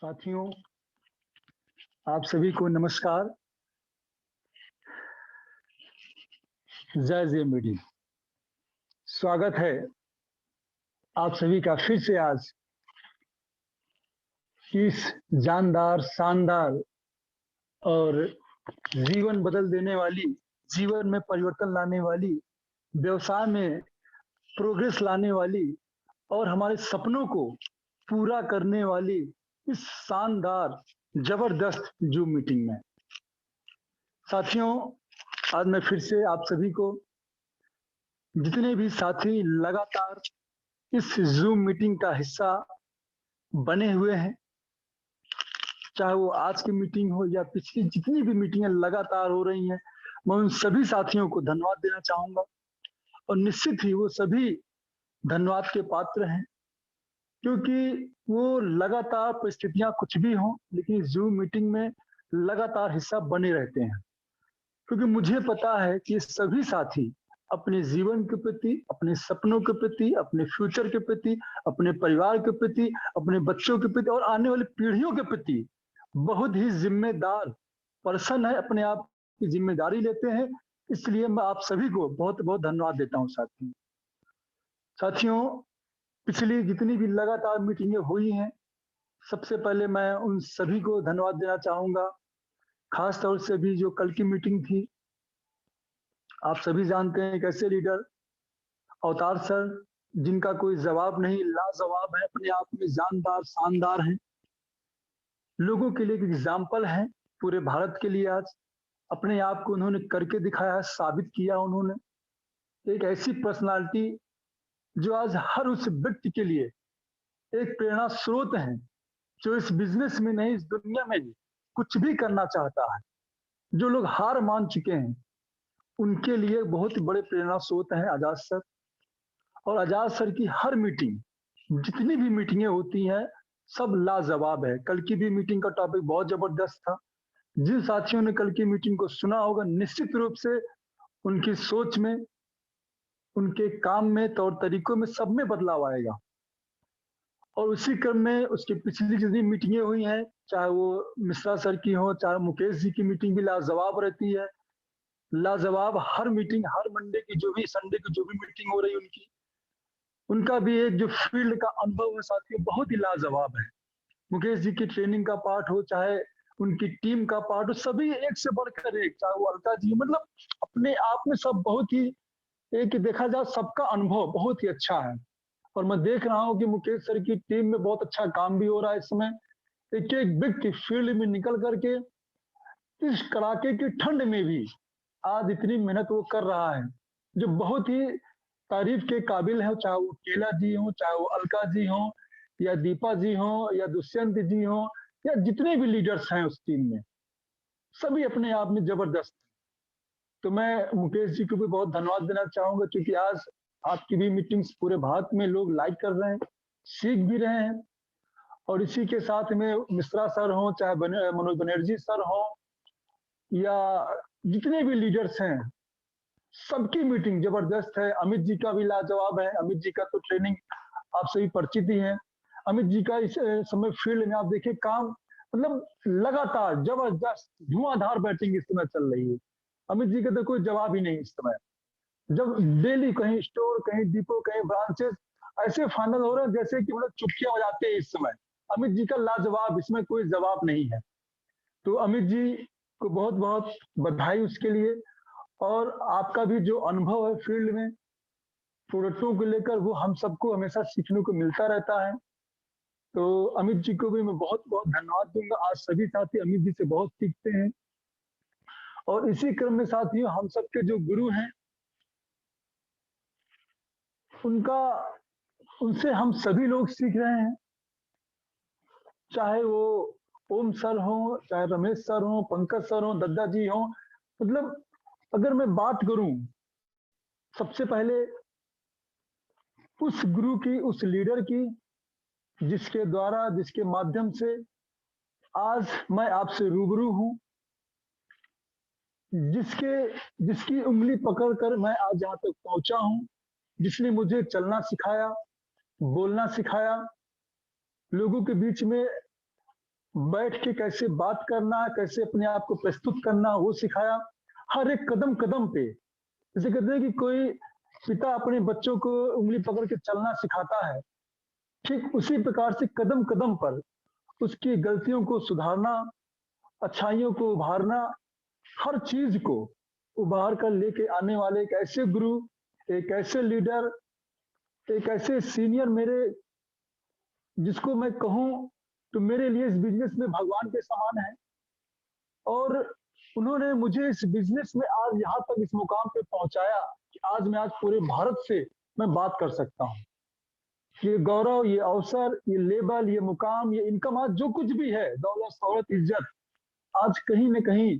साथियों, आप सभी को नमस्कार। जय जय मेडी। स्वागत है आप सभी का फिर से आज इस जानदार, शानदार और जीवन बदल देने वाली, जीवन में परिवर्तन लाने वाली, व्यवसाय में प्रोग्रेस लाने वाली और हमारे सपनों को पूरा करने वाली इस शानदार, जबरदस्त जूम मीटिंग में। साथियों, आज मैं फिर से आप सभी को, जितने भी साथी लगातार इस जूम मीटिंग का हिस्सा बने हुए हैं, चाहे वो आज की मीटिंग हो या पिछली जितनी भी मीटिंगें लगातार हो रही हैं, मैं उन सभी साथियों को धन्यवाद देना चाहूंगा। और निश्चित ही वो सभी धन्यवाद के पात्र हैं, क्योंकि वो लगातार परिस्थितियां कुछ भी हों, लेकिन जूम मीटिंग में लगातार हिस्सा बने रहते हैं। क्योंकि मुझे पता है कि ये सभी साथी अपने जीवन के प्रति, अपने सपनों के प्रति, अपने फ्यूचर के प्रति, अपने परिवार के प्रति, अपने बच्चों के प्रति और आने वाली पीढ़ियों के प्रति बहुत ही जिम्मेदार पर्सन है, अपने आप की जिम्मेदारी लेते हैं। इसलिए मैं आप सभी को बहुत बहुत धन्यवाद देता हूँ। साथियों, पिछली जितनी भी लगातार मीटिंगें हुई हैं, सबसे पहले मैं उन सभी को धन्यवाद देना चाहूंगा। खास तौर से भी जो कल की मीटिंग थी, आप सभी जानते हैं कैसे लीडर अवतार सर, जिनका कोई जवाब नहीं, लाजवाब है, अपने आप में जानदार, शानदार हैं, लोगों के लिए एक एग्जाम्पल है, पूरे भारत के लिए। आज अपने आप को उन्होंने करके दिखाया है, साबित किया उन्होंने। एक ऐसी पर्सनालिटी जो आज हर उस व्यक्ति के लिए एक प्रेरणा स्रोत है, जो इस बिजनेस में नहीं, इस दुनिया में भी कुछ भी करना चाहता है। जो लोग हार मान चुके हैं, उनके लिए बहुत ही बड़े प्रेरणा स्रोत हैं आजाद सर। और आजाद सर की हर मीटिंग, जितनी भी मीटिंगें होती हैं, सब लाजवाब है। कल की भी मीटिंग का टॉपिक बहुत जबरदस्त था। जिन साथियों ने कल की मीटिंग को सुना होगा, निश्चित रूप से उनकी सोच में, उनके काम में, तौर तरीकों में, सब में बदलाव आएगा। और उसी क्रम में उसकी पिछली जितनी मीटिंगें हुई हैं, चाहे वो मिश्रा सर की हो, चाहे मुकेश जी की मीटिंग भी लाजवाब रहती है। लाजवाब हर मीटिंग, हर मंडे की जो भी, संडे की जो भी मीटिंग हो रही उनकी, उनका भी एक जो फील्ड का अनुभव है साथियों, बहुत ही लाजवाब है। मुकेश जी की ट्रेनिंग का पार्ट हो, चाहे उनकी टीम का पार्ट हो, सभी एक से बढ़कर एक, चाहे वो अलका जी, मतलब अपने आप में सब बहुत ही, एक देखा जाए सबका अनुभव बहुत ही अच्छा है। और मैं देख रहा हूँ कि मुकेश सर की टीम में बहुत अच्छा काम भी हो रहा है इस समय। एक एक व्यक्ति फील्ड में निकल करके इस कड़ाके की ठंड में भी आज इतनी मेहनत वो कर रहा है, जो बहुत ही तारीफ के काबिल है। चाहे वो केला जी हो, चाहे वो अलका जी हो, या दीपा जी हो, या दुष्यंत जी हो, या जितने भी लीडर्स हैं उस टीम में, सभी अपने आप में जबरदस्त। तो मैं मुकेश जी को भी बहुत धन्यवाद देना चाहूंगा, क्योंकि आज आपकी भी मीटिंग्स पूरे भारत में लोग लाइक कर रहे हैं, सीख भी रहे हैं। और इसी के साथ में मिश्रा सर हो, चाहे मनोज बनर्जी सर हो, या जितने भी लीडर्स हैं, सबकी मीटिंग जबरदस्त है। अमित जी का भी लाजवाब है। अमित जी का तो ट्रेनिंग आप सभी परिचित ही हैं। अमित जी का इस समय फील्ड में आप देखिए काम, मतलब लगातार जबरदस्त धुआंधार बैटिंग इस समय चल रही है। अमित जी का तो कोई जवाब ही नहीं इस समय। जब डेली कहीं स्टोर, कहीं डिपो, कहीं ब्रांचेस ऐसे फाइनल हो रहे हैं जैसे कि मतलब चुटकियां बजाते हैं इस समय। अमित जी का लाजवाब, इसमें कोई जवाब नहीं है। तो अमित जी को बहुत बहुत बधाई उसके लिए। और आपका भी जो अनुभव है फील्ड में प्रोडक्टों को लेकर, वो हम सबको हमेशा सीखने को मिलता रहता है। तो अमित जी को भी मैं बहुत बहुत धन्यवाद दूंगा। आज सभी साथी अमित जी से बहुत सीखते हैं। और इसी क्रम में साथियों, हम सबके जो गुरु हैं, उनका, उनसे हम सभी लोग सीख रहे हैं। चाहे वो ओम सर हो, चाहे रमेश सर हो, पंकज सर हो, दद्दा जी हो, मतलब अगर मैं बात करूं, सबसे पहले उस गुरु की, उस लीडर की, जिसके द्वारा, जिसके माध्यम से आज मैं आपसे रूबरू हूं, जिसके जिसकी उंगली पकड़कर मैं आज यहाँ तक पहुंचा हूं, जिसने मुझे चलना सिखाया, बोलना सिखाया, लोगों के बीच में बैठ के कैसे बात करना, कैसे अपने आप को प्रस्तुत करना, वो सिखाया। हर एक कदम कदम पे, जैसे कहते हैं कि कोई पिता अपने बच्चों को उंगली पकड़ के चलना सिखाता है, ठीक उसी प्रकार से कदम कदम पर उसकी गलतियों को सुधारना, अच्छाइयों को उभारना, हर चीज को उभार कर लेके आने वाले एक ऐसे गुरु, एक ऐसे लीडर, एक ऐसे सीनियर मेरे, जिसको मैं कहूँ तो मेरे लिए इस बिजनेस में भगवान के समान है। और उन्होंने मुझे इस बिजनेस में आज यहाँ तक इस मुकाम पे पहुंचाया कि आज मैं आज पूरे भारत से मैं बात कर सकता हूँ। ये गौरव, ये अवसर, ये लेबल, ये मुकाम, ये इनकम, आज जो कुछ भी है, दौलत, शौहरत, इज्जत, आज कहीं न कहीं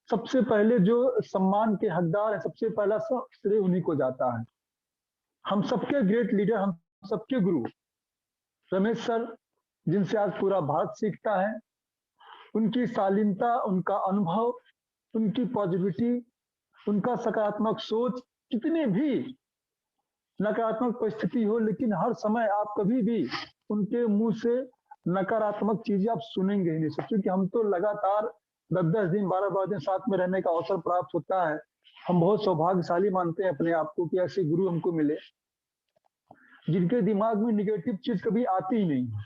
सबसे पहले जो सम्मान के हकदार है, सबसे पहला श्रेय उन्हीं को जाता है। हम सबके ग्रेट लीडर, हम सबके गुरु रमेश सर, जिनसे आज पूरा भारत सीखता है, उनकी शालीनता, उनका अनुभव, उनकी पॉजिटिविटी, उनका सकारात्मक सोच, कितने भी नकारात्मक परिस्थिति हो, लेकिन हर समय आप कभी भी उनके मुंह से नकारात्मक चीजें आप सुनेंगे ही नहीं। सोचिए कि हम तो लगातार 10-10 दिन, 12-12 दिन साथ में रहने का अवसर प्राप्त होता है। हम बहुत सौभाग्यशाली मानते हैं अपने आप को कि ऐसे गुरु हमको मिले, जिनके दिमाग में निगेटिव चीज कभी आती ही नहीं है।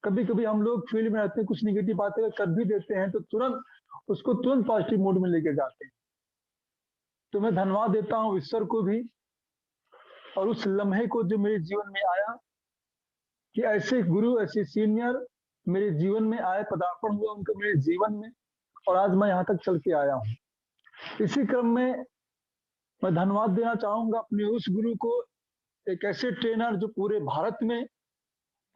कभी कभी हम लोग फील्ड में रहते हैं, कुछ निगेटिव बातें कर भी देते हैं तो तुरंत पॉजिटिव मोड में लेके जाते हैं। तो मैं धन्यवाद देता हूँ ईश्वर को भी, और उस लम्हे को जो मेरे जीवन में आया, कि ऐसे गुरु, ऐसे सीनियर मेरे जीवन में आए, पदार्पण हुआ उनका मेरे जीवन में, और आज मैं यहाँ तक चल के आया हूँ। इसी क्रम में मैं धन्यवाद देना चाहूंगा अपने उस गुरु को, एक ऐसे ट्रेनर जो पूरे भारत में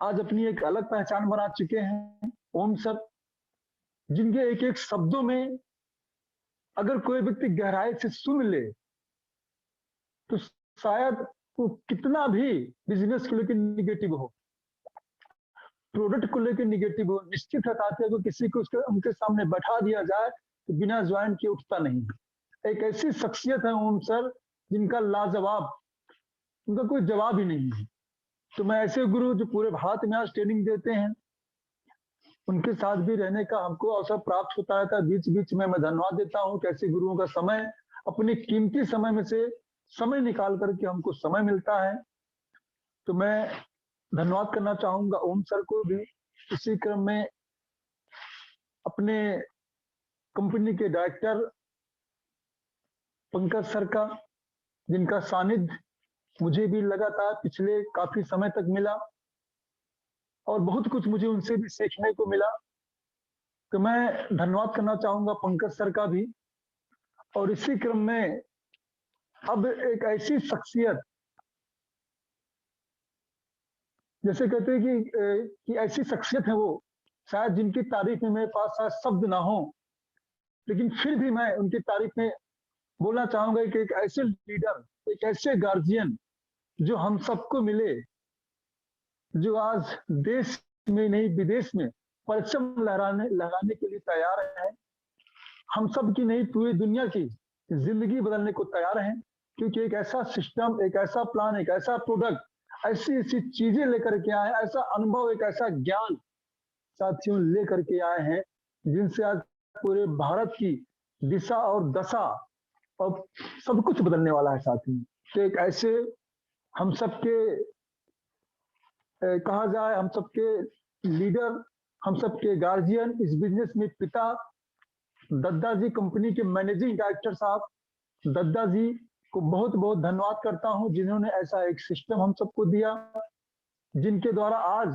आज अपनी एक अलग पहचान बना चुके हैं, ओम सर, जिनके एक एक शब्दों में अगर कोई व्यक्ति गहराई से सुन ले तो शायद वो कितना भी बिजनेस को लेकर निगेटिव हो, प्रोडक्ट को लेकर निगेटिव हो, निश्चित हटाते हैं, तो किसी को उनके सामने बैठा दिया जाए तो बिना ज्वाइन किए उठता नहीं। एक ऐसी शख्सियत है ओम सर, जिनका लाजवाब, उनका कोई जवाब ही नहीं है। तो मैं ऐसे गुरु जो पूरे भारत में आज ट्रेनिंग देते हैं, उनके साथ भी रहने का हमको अवसर प्राप्त होता रहता है। बीच बीच में मैं धन्यवाद देता हूँ कि ऐसे गुरुओं का समय, अपने कीमती समय में से समय निकाल करके हमको समय मिलता है। तो मैं धन्यवाद करना चाहूंगा ओम सर को भी। इसी क्रम में अपने कंपनी के डायरेक्टर पंकज सर का, जिनका सानिध्य मुझे भी लगातार पिछले काफी समय तक मिला, और बहुत कुछ मुझे उनसे भी सीखने को मिला। तो मैं धन्यवाद करना चाहूंगा पंकज सर का भी। और इसी क्रम में अब एक ऐसी शख्सियत, जैसे कहते हैं कि ऐसी शख्सियत है वो, शायद जिनकी तारीफ में मेरे पास शायद शब्द ना हो, लेकिन फिर भी मैं उनकी तारीफ में बोलना चाहूंगा कि एक ऐसे लीडर, एक ऐसे गार्जियन जो हम सबको मिले, जो आज देश में नहीं विदेश में परचम लहराने के लिए तैयार है। हम सब की नहीं, पूरी दुनिया की जिंदगी बदलने को तैयार हैं, क्योंकि एक ऐसा सिस्टम, एक ऐसा प्लान, एक ऐसा प्रोडक्ट, ऐसी ऐसी चीजें लेकर के आए, ऐसा अनुभव, एक ऐसा ज्ञान साथियों लेकर के आए हैं, जिनसे आज पूरे भारत की दिशा और दशा और सब कुछ बदलने वाला है साथियों। तो एक ऐसे हम सबके कहा जाए, हम सबके लीडर, हम सबके गार्जियन, इस बिजनेस में पिता दद्दा जी, कंपनी के मैनेजिंग डायरेक्टर साहब दद्दा जी को बहुत बहुत धन्यवाद करता हूं, जिन्होंने ऐसा एक सिस्टम हम सबको दिया, जिनके द्वारा आज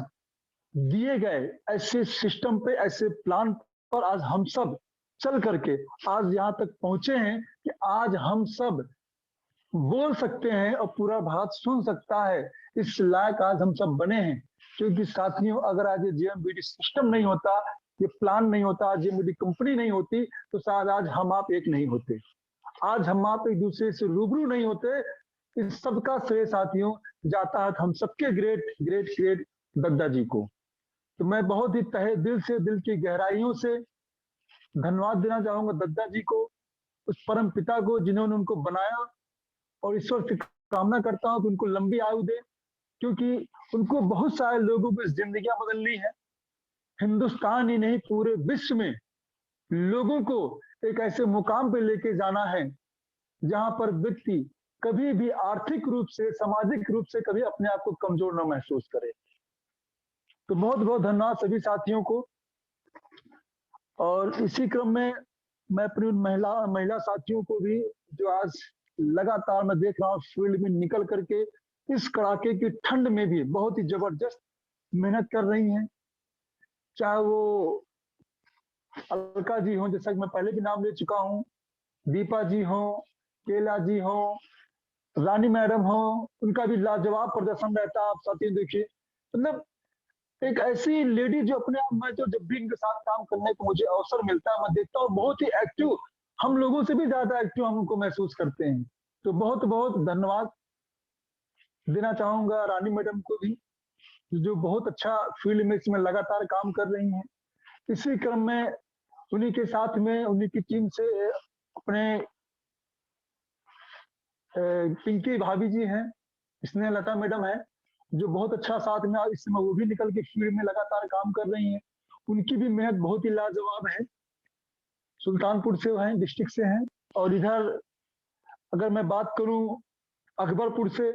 दिए गए ऐसे सिस्टम पे, ऐसे प्लान पर आज हम सब चल करके आज यहाँ तक पहुंचे हैं कि आज हम सब बोल सकते हैं और पूरा भारत सुन सकता है। इस लायक आज हम सब बने हैं, क्योंकि साथियों अगर आज ये जीएमबीडी सिस्टम नहीं होता, ये प्लान नहीं होता, आज जीएमबीडी कंपनी नहीं होती, तो शायद आज हम आप एक नहीं होते, आज हम आप एक दूसरे से रूबरू नहीं होते। इस सबका श्रेय साथियों जाता है हम सबके ग्रेट ग्रेट ग्रेट दद्दा जी को। तो मैं बहुत ही तहे दिल से, दिल की गहराइयों से धन्यवाद देना चाहूंगा दद्दा जी को, उस परम पिता को जिन्होंने उनको बनाया, और ईश्वर से कामना करता हूं कि उनको लंबी आयु दे, क्योंकि उनको बहुत सारे लोगों की जिंदगियां बदलनी है। हिंदुस्तान ही नहीं पूरे विश्व में लोगों को एक ऐसे मुकाम पे लेके जाना है जहां पर व्यक्ति कभी भी आर्थिक रूप से, सामाजिक रूप से कभी अपने आप को कमजोर न महसूस करे। तो बहुत बहुत धन्यवाद सभी साथियों को। और इसी क्रम में मैं अपनी उन महिला साथियों को भी, जो आज लगातार मैं देख रहा हूँ फील्ड में निकल करके इस कड़ाके की ठंड में भी बहुत ही जबरदस्त मेहनत कर रही हैं, चाहे वो अलका जी हो, जैसा कि मैं पहले भी नाम ले चुका हूँ, दीपा जी हो, केला जी हो, रानी मैडम हो, उनका भी लाजवाब प्रदर्शन रहता है। आप साथियों देखिए, मतलब एक ऐसी लेडी जो अपने आप में, जो जब भी इनके साथ काम करने को मुझे अवसर मिलता है, मैं देखता हूँ बहुत ही एक्टिव, हम लोगों से भी ज्यादा एक्टिव हम उनको महसूस करते हैं। तो बहुत बहुत धन्यवाद देना चाहूंगा रानी मैडम को भी, जो बहुत अच्छा फील्ड में इसमें लगातार काम कर रही हैं। इसी क्रम में उन्हीं के साथ में, उन्हीं की टीम से अपने पिंकी भाभी जी हैं, स्नेहलता मैडम है, जो बहुत अच्छा साथ में इस समय वो भी निकल के फील्ड में लगातार काम कर रही हैं। उनकी भी मेहनत बहुत ही लाजवाब है। सुल्तानपुर से हैं, डिस्ट्रिक्ट से हैं। और इधर अगर मैं बात करूं अकबरपुर से,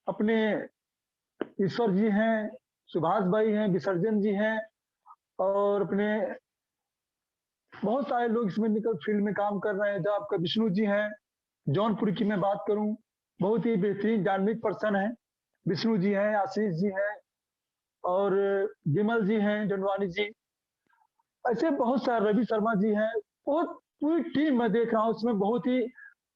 अपने ईश्वर जी हैं, सुभाष भाई हैं, विसर्जन जी हैं, और अपने बहुत सारे लोग इसमें निकल फील्ड में काम कर रहे हैं। जब आपका विष्णु जी हैं, जौनपुर की मैं बात करूं, बहुत ही बेहतरीन डायनामिक पर्सन है, विष्णु जी हैं, आशीष जी हैं, और विमल जी हैं, जंडवानी जी, ऐसे बहुत सारे, रवि शर्मा जी हैं, बहुत पूरी टीम मैं देख रहा हूँ उसमें बहुत ही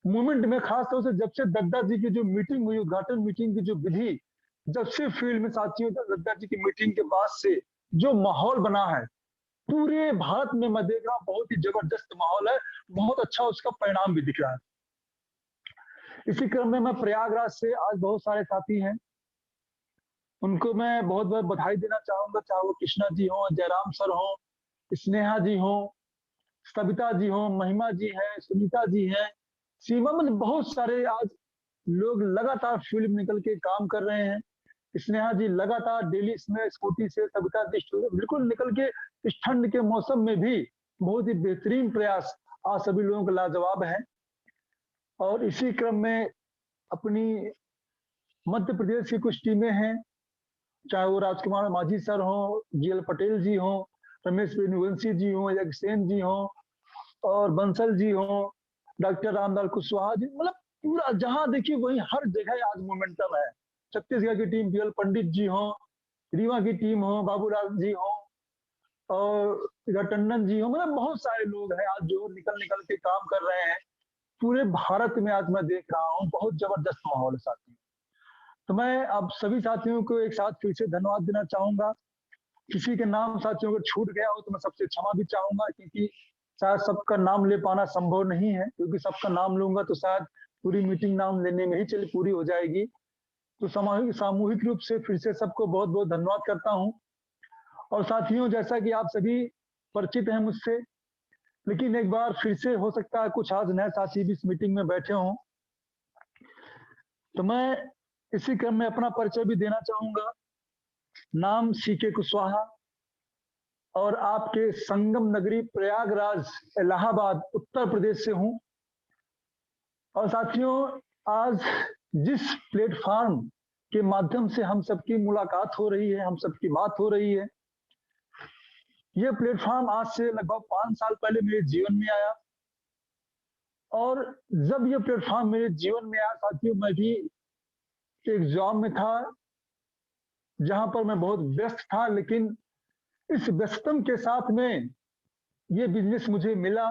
मूवमेंट में। खास तौर से जब से दद्दा जी की जो मीटिंग हुई, उद्घाटन मीटिंग की जो विधि, जब से फील्ड में साथियों दद्दा जी की मीटिंग के बाद से जो माहौल बना है पूरे भारत में, मैं देख रहा हूँ बहुत ही जबरदस्त माहौल है, बहुत अच्छा उसका परिणाम भी दिख रहा है। इसी क्रम में मैं प्रयागराज से आज बहुत सारे साथी हैं, उनको मैं बहुत बहुत बधाई देना चाहूंगा, चाहे वो कृष्णा जी हो, जयराम सर हो, स्नेहा जी हो, सविता जी हो, महिमा जी हैं, सुनीता जी हैं, सीमा, मतलब बहुत सारे आज लोग लगातार फील्ड में निकल के काम कर रहे हैं। स्नेहा जी लगातार डेली इसमें स्कूटी से, सविता जी बिल्कुल निकल के इस ठंड के मौसम में भी बहुत ही बेहतरीन प्रयास आज सभी लोगों का लाजवाब है। और इसी क्रम में अपनी मध्य प्रदेश की कुछ टीमें हैं, चाहे वो राजकुमार माझी सर हो, जीएल पटेल जी हो, रमेश वेणुवंशी जी हो, यज्ञसेन जी हो, और बंसल जी हो, डॉक्टर रामलाल कुशवाहा जी, मतलब पूरा जहां देखिए वही हर जगह आज मोमेंटम है। छत्तीसगढ़ की टीम बीएल पंडित जी हो, रीवा की टीम हो, बाबूलाल जी हो, और इधर टंडन जी हो, मतलब बहुत सारे लोग हैं आज जो निकल निकल के काम कर रहे हैं। पूरे भारत में आज मैं देख रहा हूँ बहुत जबरदस्त माहौल है साथियों। तो मैं अब सभी साथियों को एक साथ फिर से धन्यवाद देना चाहूंगा। किसी के नाम साथियों को छूट गया हो तो मैं सबसे क्षमा भी चाहूंगा, क्योंकि शायद सबका नाम ले पाना संभव नहीं है, क्योंकि सबका नाम लूंगा तो शायद पूरी मीटिंग नाम लेने में ही चली पूरी हो जाएगी। तो सामूहिक सामूहिक रूप से फिर से सबको बहुत बहुत धन्यवाद करता हूँ। और साथियों, जैसा कि आप सभी परिचित हैं मुझसे, लेकिन एक बार फिर से हो सकता है कुछ आज नए साथी भी इस मीटिंग में बैठे हों, तो मैं इसी क्रम में अपना परिचय भी देना चाहूंगा। नाम सीके कुशवाहा, और आपके संगम नगरी प्रयागराज, इलाहाबाद, उत्तर प्रदेश से हूं। और साथियों, आज जिस प्लेटफॉर्म के माध्यम से हम सबकी मुलाकात हो रही है, हम सबकी बात हो रही है, यह प्लेटफॉर्म आज से लगभग 5 साल पहले मेरे जीवन में आया। और जब यह प्लेटफॉर्म मेरे जीवन में आया साथियों, मैं भी एक जॉब में था जहां पर मैं बहुत व्यस्त था, लेकिन इस व्यस्तम के साथ में ये बिजनेस मुझे मिला।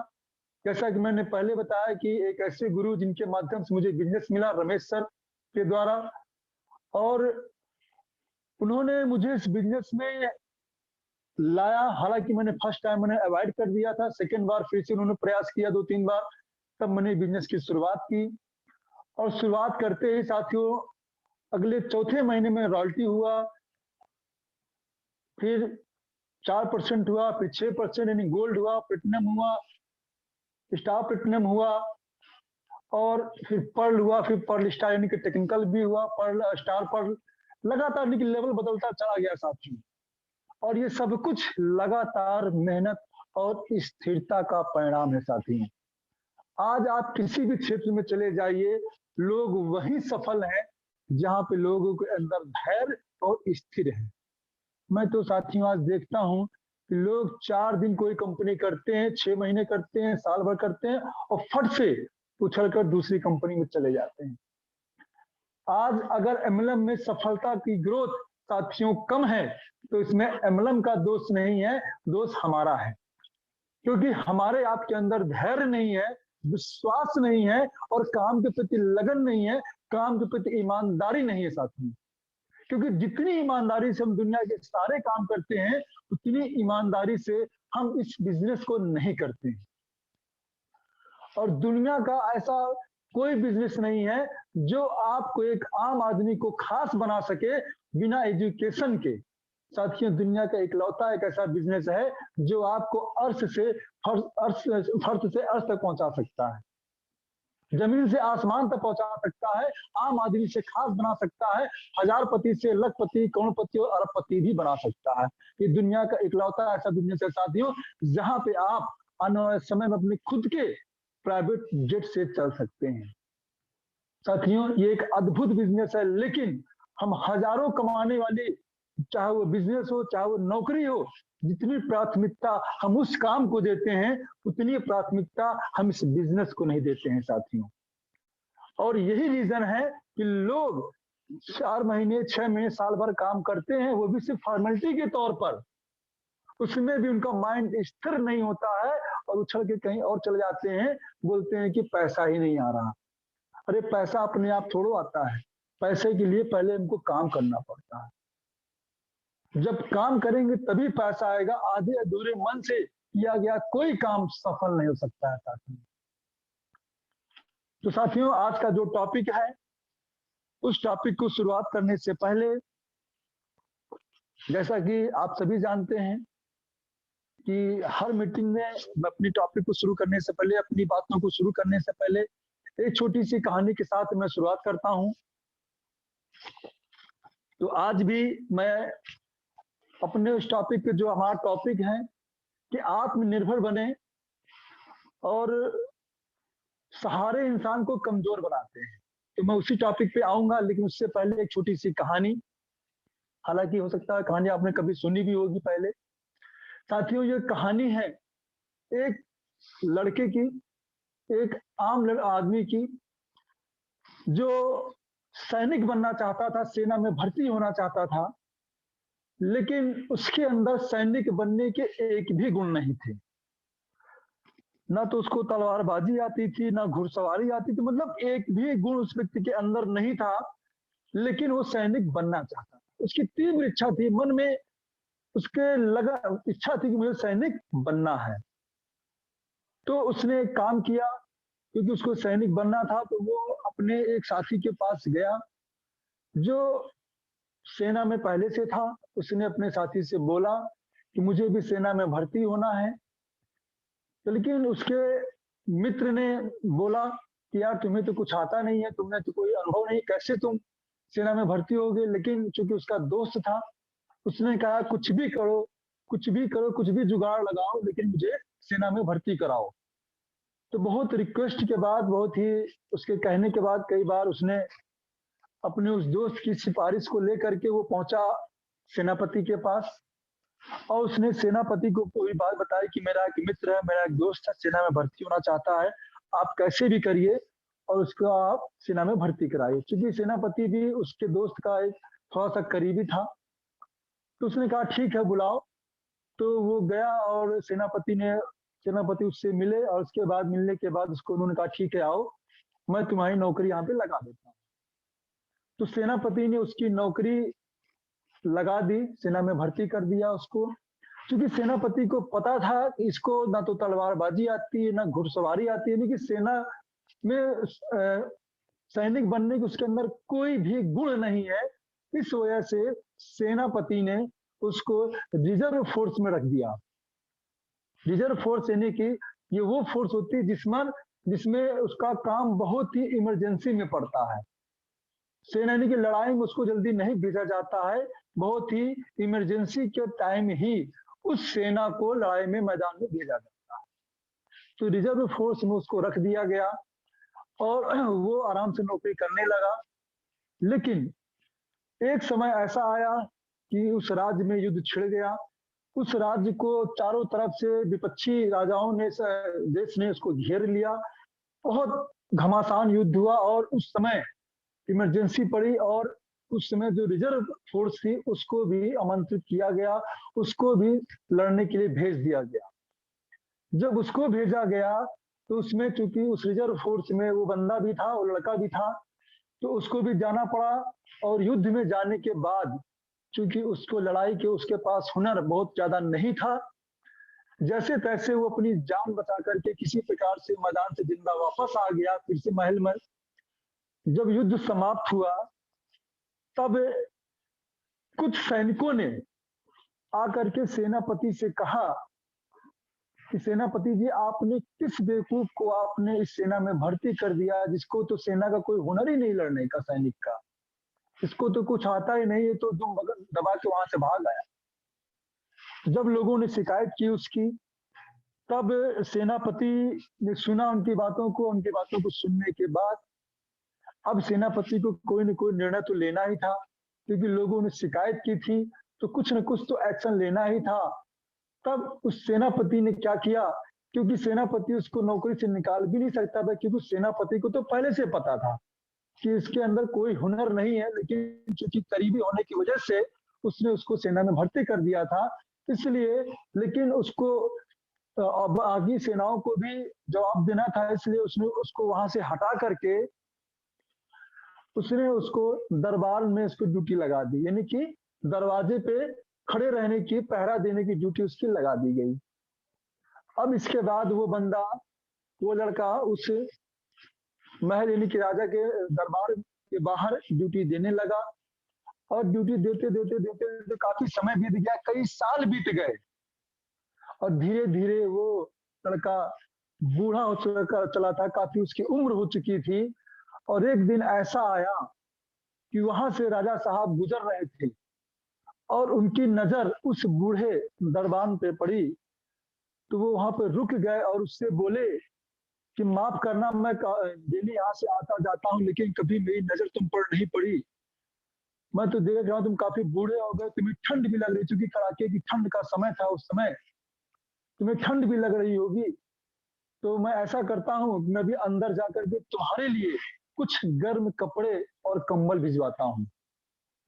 जैसा कि मैंने पहले बताया कि एक ऐसे गुरु जिनके माध्यम से मुझे बिजनेस मिला, रमेश सर के द्वारा, और उन्होंने मुझे इस बिजनेस में लाया। हालांकि मैंने फर्स्ट टाइम मैंने अवॉइड कर दिया था, सेकेंड बार फिर से उन्होंने प्रयास किया 2-3 बार, तब मैंने बिजनेस की शुरुआत की। और शुरुआत करते ही साथियों अगले चौथे महीने में रॉयल्टी हुआ, फिर 4% हुआ, फिर 6% यानी गोल्ड हुआ, प्लेटिनम हुआ, स्टार प्लेटिनम हुआ, और फिर पर्ल हुआ, फिर पर्ल स्टार यानी कि टेक्निकल भी हुआ, पर्ल स्टार पर्ल, लगातार लेकिन लेवल बदलता चला गया साथियों। और ये सब कुछ लगातार मेहनत और स्थिरता का परिणाम है साथी। आज आप किसी भी क्षेत्र में चले जाइए, लोग वहीं सफल हैं जहां पे लोगों के अंदर धैर्य और स्थिर है। मैं तो साथियों आज देखता हूं कि लोग 4 दिन कोई कंपनी करते हैं, 6 महीने करते हैं, साल भर करते हैं और फट से उछलकर दूसरी कंपनी में चले जाते हैं। आज अगर एमएलएम में सफलता की ग्रोथ साथियों कम है, तो इसमें एमएलएम का दोष नहीं है, दोष हमारा है। क्योंकि हमारे आपके अंदर धैर्य नहीं है, विश्वास नहीं है और काम के प्रति लगन नहीं है, काम के प्रति ईमानदारी नहीं है साथियों। क्योंकि जितनी ईमानदारी से हम दुनिया के सारे काम करते हैं, उतनी ईमानदारी से हम इस बिजनेस को नहीं करते हैं। और दुनिया का ऐसा कोई बिजनेस नहीं है जो आपको एक आम आदमी को खास बना सके बिना एजुकेशन के। साथियों, दुनिया का इकलौता एक ऐसा बिजनेस है जो आपको अर्श से फर्श से अर्श तक पहुंचा सकता है, जमीन से आसमान तक पहुंचा सकता है, आम आदमी से खास बना सकता है, हजारपति से लखपति, करोड़पति और अरबपति भी बना सकता है। ये दुनिया का इकलौता ऐसा बिजनेस है साथियों, जहां पे आप आने वाले समय में अपने खुद के प्राइवेट जेट से चल सकते हैं। साथियों, ये एक अद्भुत बिजनेस है, लेकिन हम हजारों कमाने वाले, चाहे वो बिजनेस हो चाहे वो नौकरी हो, जितनी प्राथमिकता हम उस काम को देते हैं, उतनी प्राथमिकता हम इस बिजनेस को नहीं देते हैं साथियों। और यही रीजन है कि लोग 4 महीने 6 महीने साल भर काम करते हैं, वो भी सिर्फ फॉर्मेलिटी के तौर पर। उसमें भी उनका माइंड स्थिर नहीं होता है और उछल के कहीं और चले जाते हैं, बोलते हैं कि पैसा ही नहीं आ रहा। अरे पैसा अपने आप थोड़ो आता है, पैसे के लिए पहले हमको काम करना पड़ता है। जब काम करेंगे तभी पैसा आएगा। आधे अधूरे मन से किया गया कोई काम सफल नहीं हो सकता है साथियों। तो साथियों, आज का जो टॉपिक है, उस टॉपिक को शुरुआत करने से पहले, जैसा कि आप सभी जानते हैं कि हर मीटिंग में मैं अपनी टॉपिक को शुरू करने से पहले, अपनी बातों को शुरू करने से पहले एक छोटी सी कहानी के साथ मैं शुरुआत करता हूं। तो आज भी मैं अपने उस टॉपिक पे, जो हमारा टॉपिक है कि आत्मनिर्भर बने और सहारे इंसान को कमजोर बनाते हैं, तो मैं उसी टॉपिक पे आऊंगा। लेकिन उससे पहले एक छोटी सी कहानी, हालांकि हो सकता है कहानी आपने कभी सुनी भी होगी पहले। साथियों, ये कहानी है एक लड़के की, एक आम आदमी की, जो सैनिक बनना चाहता था, सेना में भर्ती होना चाहता था, लेकिन उसके अंदर सैनिक बनने के एक भी गुण नहीं थे। ना तो उसको तलवारबाजी आती थी, ना घुड़सवारी आती थी, मतलब एक भी गुण उस व्यक्ति के अंदर नहीं था, लेकिन वो सैनिक बनना चाहता था। उसकी तीव्र इच्छा थी, मन में उसके लगा इच्छा थी कि मुझे सैनिक बनना है। तो उसने एक काम किया, क्योंकि उसको सैनिक बनना था, तो वो अपने एक साथी के पास गया जो सेना में पहले से था। उसने अपने साथी से बोला कि मुझे भी सेना में भर्ती होना है। तो लेकिन उसके मित्र ने बोला कि यार तुम्हें तो कुछ आता नहीं है, तुमने तो कोई अनुभव नहीं, कैसे तुम सेना में भर्ती होगे। लेकिन चूंकि उसका दोस्त था, उसने कहा कुछ भी करो, कुछ भी करो, कुछ भी जुगाड़ लगाओ, लेकिन मुझे सेना में भर्ती कराओ। तो बहुत रिक्वेस्ट के बाद, बहुत ही उसके कहने के बाद, कई बार उसने अपने उस दोस्त की सिफारिश को लेकर के वो पहुंचा सेनापति के पास, और उसने सेनापति को पूरी बात बताई कि मेरा एक मित्र है, मेरा एक दोस्त है, सेना में भर्ती होना चाहता है, आप कैसे भी करिए और उसको आप सेना में भर्ती कराइए। क्योंकि सेनापति भी उसके दोस्त का एक थोड़ा सा करीबी था। तो उसने कहा ठीक है, बुलाओ। तो वो गया और सेनापति उससे मिले, और उसके बाद मिलने के बाद उसको उन्होंने कहा ठीक है आओ, मैं तुम्हारी नौकरी यहाँ पे लगा देता हूँ। तो सेनापति ने उसकी नौकरी लगा दी, सेना में भर्ती कर दिया उसको। क्योंकि सेनापति को पता था कि इसको ना तो तलवारबाजी आती है, ना घुड़सवारी आती है, लेकिन सेना में सैनिक बनने के उसके अंदर कोई भी गुण नहीं है। इस वजह से सेनापति ने उसको रिजर्व फोर्स में रख दिया। रिजर्व फोर्स यानी कि ये वो फोर्स होती है जिसमें उसका काम बहुत ही इमरजेंसी में पड़ता है। सेना यानी कि लड़ाई में उसको जल्दी नहीं भेजा जाता है, बहुत ही इमरजेंसी के टाइम ही उस सेना को लड़ाई में मैदान में भेजा जाता है। तो रिजर्व फोर्स में उसको रख दिया गया और वो आराम से नौकरी करने लगा। लेकिन एक समय ऐसा आया कि उस राज्य में युद्ध छिड़ गया। उस राज्य को चारों तरफ से विपक्षी राजाओं ने देश ने उसको घेर लिया। बहुत घमासान युद्ध हुआ और उस समय इमरजेंसी पड़ी और उस समय जो रिजर्व फोर्स थी उसको भी आमंत्रित किया गया, उसको भी लड़ने के लिए भेज दिया गया। जब उसको भेजा गया तो उसमें चूंकि उस रिजर्व फोर्स में वो बंदा भी था और लड़का भी था, तो उसको भी जाना पड़ा। और युद्ध में जाने के बाद चूंकि उसको लड़ाई के उसके पास हुनर बहुत ज्यादा नहीं था, जैसे तैसे वो अपनी जान बचा करके किसी प्रकार से मैदान से जिंदा वापस आ गया फिर से महल में। जब युद्ध समाप्त हुआ तब कुछ सैनिकों ने आकर के सेनापति से कहा कि सेनापति जी, आपने किस बेवकूफ को आपने इस सेना में भर्ती कर दिया, जिसको तो सेना का कोई हुनर ही नहीं लड़ने का, सैनिक का, इसको तो कुछ आता ही नहीं है, तो दुम दबा के वहां से भाग आया। जब लोगों ने शिकायत की उसकी, तब सेनापति ने सुना उनकी बातों को। उनकी बातों को सुनने के बाद अब सेनापति को कोई न कोई निर्णय तो लेना ही था, क्योंकि लोगों ने शिकायत की थी तो कुछ न कुछ तो एक्शन लेना ही था। तब उस सेनापति ने क्या किया, क्योंकि सेनापति उसको नौकरी से निकाल भी नहीं सकता था, क्योंकि सेनापति को तो पहले से पता था कि इसके अंदर कोई हुनर नहीं है, लेकिन चूंकि करीबी होने की वजह से उसने उसको सेना में भर्ती कर दिया था। इसलिए लेकिन उसको अब आगे सेनाओं को भी जवाब देना था, इसलिए उसने उसको वहां से हटा करके उसने उसको दरबार में उसको ड्यूटी लगा दी, यानी कि दरवाजे पे खड़े रहने की, पहरा देने की ड्यूटी उसकी लगा दी गई। अब इसके बाद वो बंदा, वो लड़का उस महल यानी कि राजा के दरबार के बाहर ड्यूटी देने लगा। और ड्यूटी देते देते देते देते काफी समय बीत गया, कई साल बीत गए। और धीरे धीरे वो लड़का बूढ़ा हो चुका चला था, काफी उसकी उम्र हो चुकी थी। और एक दिन ऐसा आया कि वहां से राजा साहब गुजर रहे थे और उनकी नजर उस बूढ़े दरबान पे पड़ी। तो वो वहां पे रुक गए और उससे बोले कि माफ करना, मैं डेली यहाँ से आता जाता हूँ, लेकिन कभी मेरी नजर तुम पर नहीं पड़ी। मैं तो देख रहा हूँ तुम काफी बूढ़े हो गए, तुम्हें ठंड भी लग रही, चूंकि कड़ाके की ठंड का समय था उस समय, तुम्हें ठंड भी लग रही होगी। तो मैं ऐसा करता हूँ, मैं भी अंदर जाकर के तुम्हारे लिए कुछ गर्म कपड़े और कंबल भिजवाता हूँ।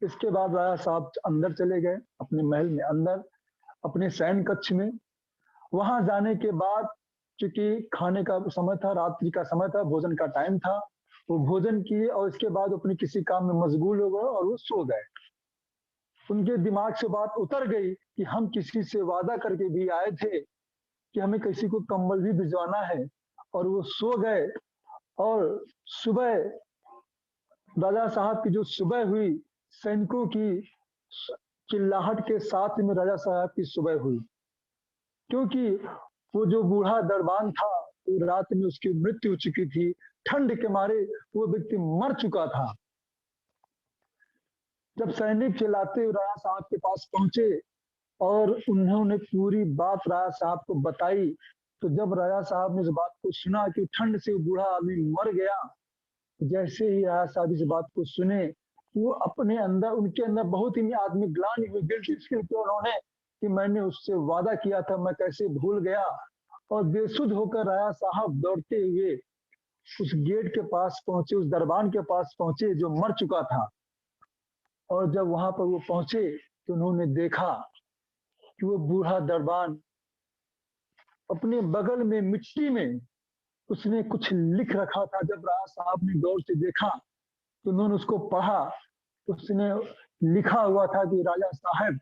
इसके बाद राजा साहब अंदर चले गए अपने महल में, अंदर अपने शयन कक्ष में। वहां जाने के बाद चूंकि खाने का समय था, रात्रि का समय था, भोजन का टाइम था, वो भोजन किए और इसके बाद अपने किसी काम में मशगूल हो गए और वो सो गए। उनके दिमाग से बात उतर गई कि हम किसी से वादा करके भी आए थे कि हमें किसी को कंबल भी भिजवाना है, और वो सो गए। और सुबह राजा साहब की जो सुबह हुई, सैनिकों की चिल्लाहट के साथ में राजा साहब की सुबह हुई, क्योंकि वो जो बूढ़ा दरबान था वो रात में उसकी मृत्यु हो चुकी थी, ठंड के मारे वो व्यक्ति मर चुका था। जब सैनिक चिल्लाते हुए राजा साहब के पास पहुंचे और उन्होंने पूरी बात राजा साहब को बताई, तो जब राजा साहब ने इस बात को सुना कि ठंड से वो बूढ़ा आदमी मर गया, जैसे ही राजा साहब इस बात को सुने, वो अपने अंदर, उनके अंदर बहुत ही आदमी ग्लानि हुई, गिल्ट फील किया उन्होंने कि मैंने उससे वादा किया था, मैं कैसे भूल गया। और बेसुध होकर राजा साहब दौड़ते हुए उस गेट के पास पहुंचे, उस दरबान के पास पहुंचे जो मर चुका था। और जब वहां पर वो पहुंचे तो उन्होंने देखा कि वो बूढ़ा दरबान अपने बगल में मिट्टी में उसने कुछ लिख रखा था। जब राजा साहब ने गौर से देखा तो उन्होंने उसको पढ़ा। उसने लिखा हुआ था कि राजा साहब,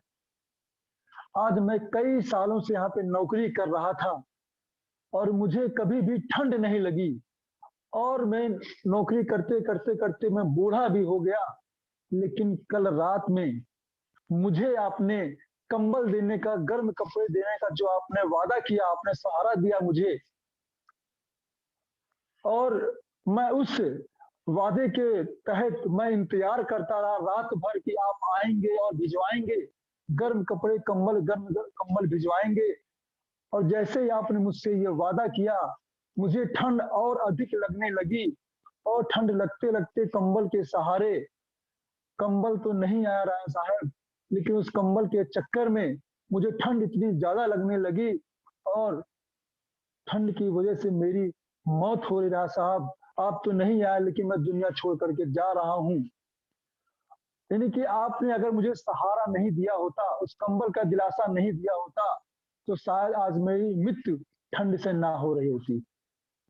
आज मैं कई सालों से यहाँ पे नौकरी कर रहा था और मुझे कभी भी ठंड नहीं लगी, और मैं नौकरी करते करते करते मैं बूढ़ा भी हो गया, लेकिन कल रात में मुझे आपने कंबल देने का, गर्म कपड़े देने का जो आपने वादा किया, आपने सहारा दिया मुझे, और मैं उस वादे के तहत मैं इंतजार करता रहा रात भर कि आप आएंगे और भिजवाएंगे गर्म कपड़े, कंबल, गर्म कंबल भिजवाएंगे। और जैसे ही आपने मुझसे ये वादा किया, मुझे ठंड और अधिक लगने लगी। और ठंड लगते लगते कंबल के सहारे, कंबल तो नहीं आ रहा है साहब, लेकिन उस कंबल के चक्कर में मुझे ठंड इतनी ज्यादा लगने लगी, और ठंड की वजह से मेरी मौत हो रहा साहब। आप तो नहीं आए, लेकिन मैं दुनिया छोड़ करके जा रहा हूँ। यानी कि आपने अगर मुझे सहारा नहीं दिया होता, उस कंबल का दिलासा नहीं दिया होता, तो शायद आज मेरी मृत्यु ठंड से ना हो रही होती।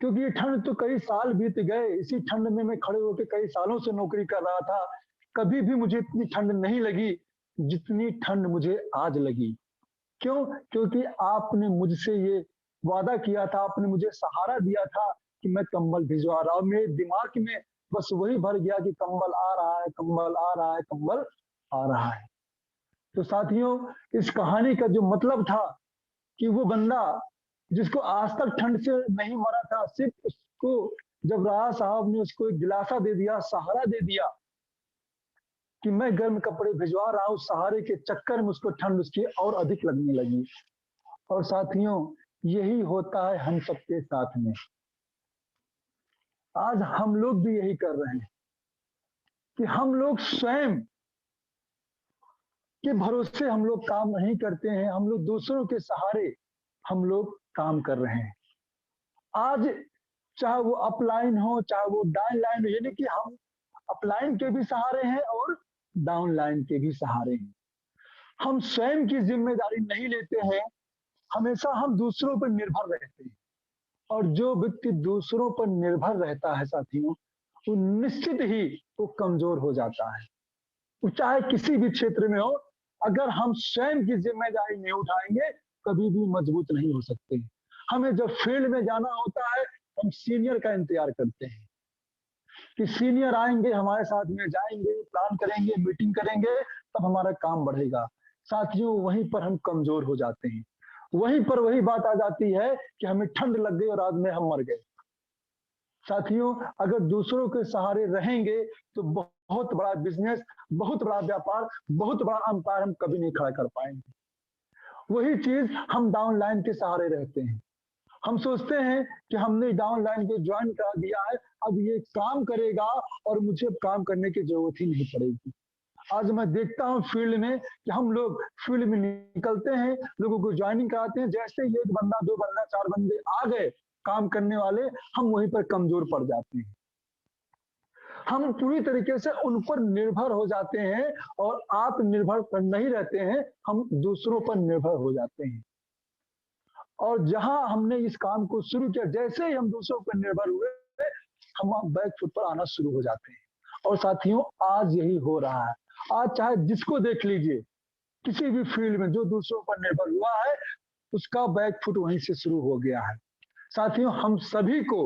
क्योंकि ये ठंड तो कई साल बीत गए, इसी ठंड में मैं खड़े होकर कई सालों से नौकरी कर रहा था। कभी भी मुझे इतनी ठंड नहीं लगी जितनी ठंड मुझे आज लगी। क्यों? क्योंकि आपने मुझसे ये वादा किया था, आपने मुझे सहारा दिया था कि मैं कंबल भिजवा रहा हूँ। मेरे दिमाग में बस वही भर गया कि कंबल आ रहा है, कंबल आ रहा है, कंबल आ रहा है। तो साथियों, इस कहानी का जो मतलब था कि वो बंदा जिसको आज तक ठंड से नहीं मरा था, सिर्फ उसको जब राणा साहब ने उसको एक दिलासा दे दिया, सहारा दे दिया कि मैं गर्म कपड़े भिजवा रहा हूँ, सहारे के चक्कर में उसको ठंड उसकी और अधिक लगने लगी। और साथियों, यही होता है हम सबके साथ में। आज हम लोग भी यही कर रहे हैं कि हम लोग स्वयं के भरोसे हम लोग काम नहीं करते हैं, हम लोग दूसरों के सहारे हम लोग काम कर रहे हैं। आज चाहे वो अपलाइन हो, चाहे वो डाउन लाइन हो, यानी कि हम अपलाइन के भी सहारे हैं और डाउन लाइन के भी सहारे हैं। हम स्वयं की जिम्मेदारी नहीं लेते हैं, हमेशा हम दूसरों पर निर्भर रहते हैं। और जो व्यक्ति दूसरों पर निर्भर रहता है साथियों, वो निश्चित ही वो कमजोर हो जाता है। वो चाहे किसी भी क्षेत्र में हो, अगर हम स्वयं की जिम्मेदारी नहीं उठाएंगे, कभी भी मजबूत नहीं हो सकते। हमें जब फील्ड में जाना होता है, हम सीनियर का इंतजार करते हैं कि सीनियर आएंगे, हमारे साथ में जाएंगे, प्लान करेंगे, मीटिंग करेंगे, तब हमारा काम बढ़ेगा। साथियों, वहीं पर हम कमजोर हो जाते हैं। वहीं पर वही बात आ जाती है कि हमें ठंड लग गई और रात में हम मर गए। साथियों, अगर दूसरों के सहारे रहेंगे तो बहुत बड़ा बिजनेस, बहुत बड़ा व्यापार, बहुत बड़ा अंपायर हम कभी नहीं खड़ा कर पाएंगे। वही चीज हम डाउन लाइन के सहारे रहते हैं। हम सोचते हैं कि हमने डाउन लाइन को ज्वाइन करा दिया है, अब ये काम करेगा और मुझे अब काम करने की जरूरत ही नहीं पड़ेगी। आज मैं देखता हूँ फील्ड में कि हम लोग फील्ड में निकलते हैं, लोगों को ज्वाइनिंग कराते हैं, जैसे ही एक बंदा, दो बंदा, चार बंदे आ गए काम करने वाले, हम वहीं पर कमजोर पड़ जाते हैं। हम पूरी तरीके से उन पर निर्भर हो जाते हैं और आत्मनिर्भर नहीं रहते हैं, हम दूसरों पर निर्भर हो जाते हैं। और जहां हमने इस काम को शुरू किया, जैसे ही हम दूसरों पर निर्भर हुए, हम बैक फुट पर आना शुरू हो जाते हैं। और साथियों, आज यही हो रहा है। आज चाहे जिसको देख लीजिए, किसी भी फील्ड में जो दूसरों पर निर्भर हुआ है, उसका बैक फुट वहीं से शुरू हो गया है। साथियों, हम सभी को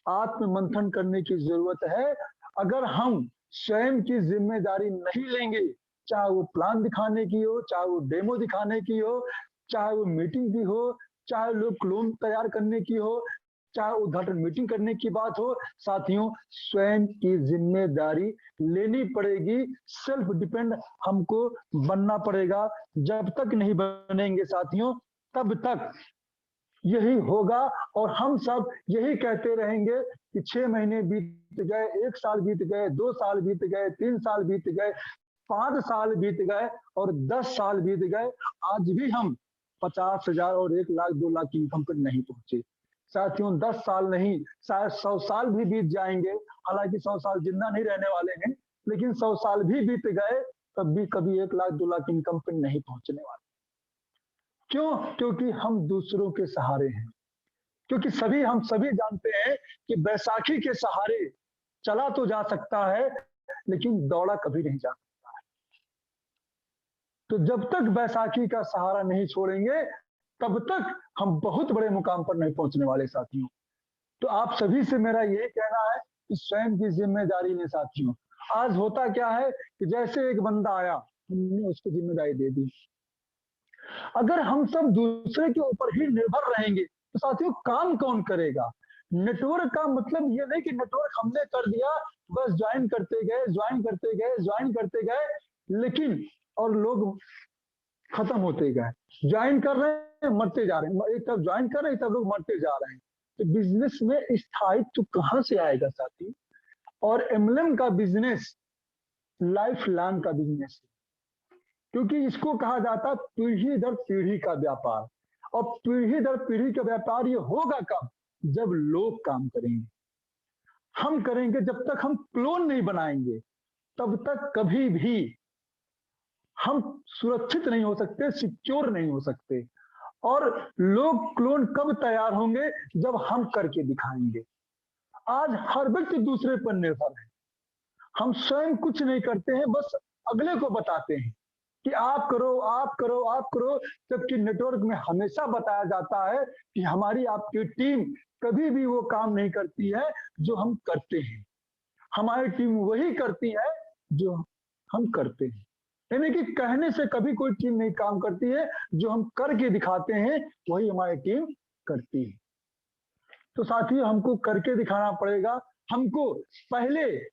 आत्म मंथन करने की जरूरत है। अगर हम स्वयं की जिम्मेदारी नहीं लेंगे, चाहे वो प्लान दिखाने की हो, चाहे वो डेमो दिखाने की हो, चाहे वो मीटिंग की हो, चाहे लोग क्लोन तैयार करने की हो, चाहे उद्घाटन मीटिंग करने की बात हो, साथियों, स्वयं की जिम्मेदारी लेनी पड़ेगी। सेल्फ डिपेंड हमको बनना पड़ेगा। जब तक नहीं बनेंगे साथियों, तब तक यही होगा। और हम सब यही कहते रहेंगे कि 6 महीने बीत गए, 1 साल बीत गए, 2 साल बीत गए, 3 साल बीत गए, 5 साल बीत गए और 10 साल बीत गए, आज भी हम 50,000 और 1 लाख 2 लाख की इनकम पर नहीं पहुंचे। साथियों, 10 साल नहीं, शायद 100 साल भी बीत जाएंगे। हालांकि 100 साल जिंदा नहीं रहने वाले हैं, लेकिन 100 साल भी बीत गए, तब भी कभी 1 लाख 2 लाख इनकम पर नहीं पहुंचने वाले। क्यों? क्योंकि हम दूसरों के सहारे हैं। क्योंकि हम सभी जानते हैं कि बैसाखी के सहारे चला तो जा सकता है, लेकिन दौड़ा कभी नहीं जा सकता है। तो जब तक बैसाखी का सहारा नहीं छोड़ेंगे, तब तक हम बहुत बड़े मुकाम पर नहीं पहुंचने वाले साथियों। तो आप सभी से मेरा यही कहना है कि स्वयं की जिम्मेदारी लें साथियों। आज होता क्या है कि जैसे एक बंदा आया, हमने उसको जिम्मेदारी दे दी। अगर हम सब दूसरे के ऊपर ही निर्भर रहेंगे, तो साथियों काम कौन करेगा? नेटवर्क का मतलब ये नहीं कि नेटवर्क हमने कर दिया, बस ज्वाइन करते गए, ज्वाइन करते गए, ज्वाइन करते गए, लेकिन और लोग खत्म होते गए। ज्वाइन कर रहे हैं, मरते जा रहे हैं, एक तरफ ज्वाइन कर रहे हैं, एक तरफ लोग मरते जा रहे हैं। तो बिजनेस में स्थायित्व कहाँ से आएगा साथी? और एमएलएम का बिजनेस लाइफ लॉन्ग का बिजनेस है, क्योंकि इसको कहा जाता है पीढ़ी दर पीढ़ी का व्यापार। और पीढ़ी दर पीढ़ी का व्यापार ये होगा कब? जब लोग काम करेंगे। हम करेंगे, जब तक हम क्लोन नहीं बनाएंगे तब तक कभी भी हम सुरक्षित नहीं हो सकते, सिक्योर नहीं हो सकते। और लोग क्लोन कब तैयार होंगे? जब हम करके दिखाएंगे। आज हर व्यक्ति दूसरे पर निर्भर है, हम स्वयं कुछ नहीं करते हैं, बस अगले को बताते हैं कि आप करो, आप करो, आप करो। जबकि नेटवर्क में हमेशा बताया जाता है कि हमारी आपकी टीम कभी भी वो काम नहीं करती है जो हम करते हैं। हमारी टीम वही करती है जो हम करते हैं। यानी कि कहने से कभी कोई टीम नहीं काम करती है, जो हम करके दिखाते हैं वही हमारी टीम करती है। तो साथियों, हमको करके दिखाना पड़ेगा। हमको पहले,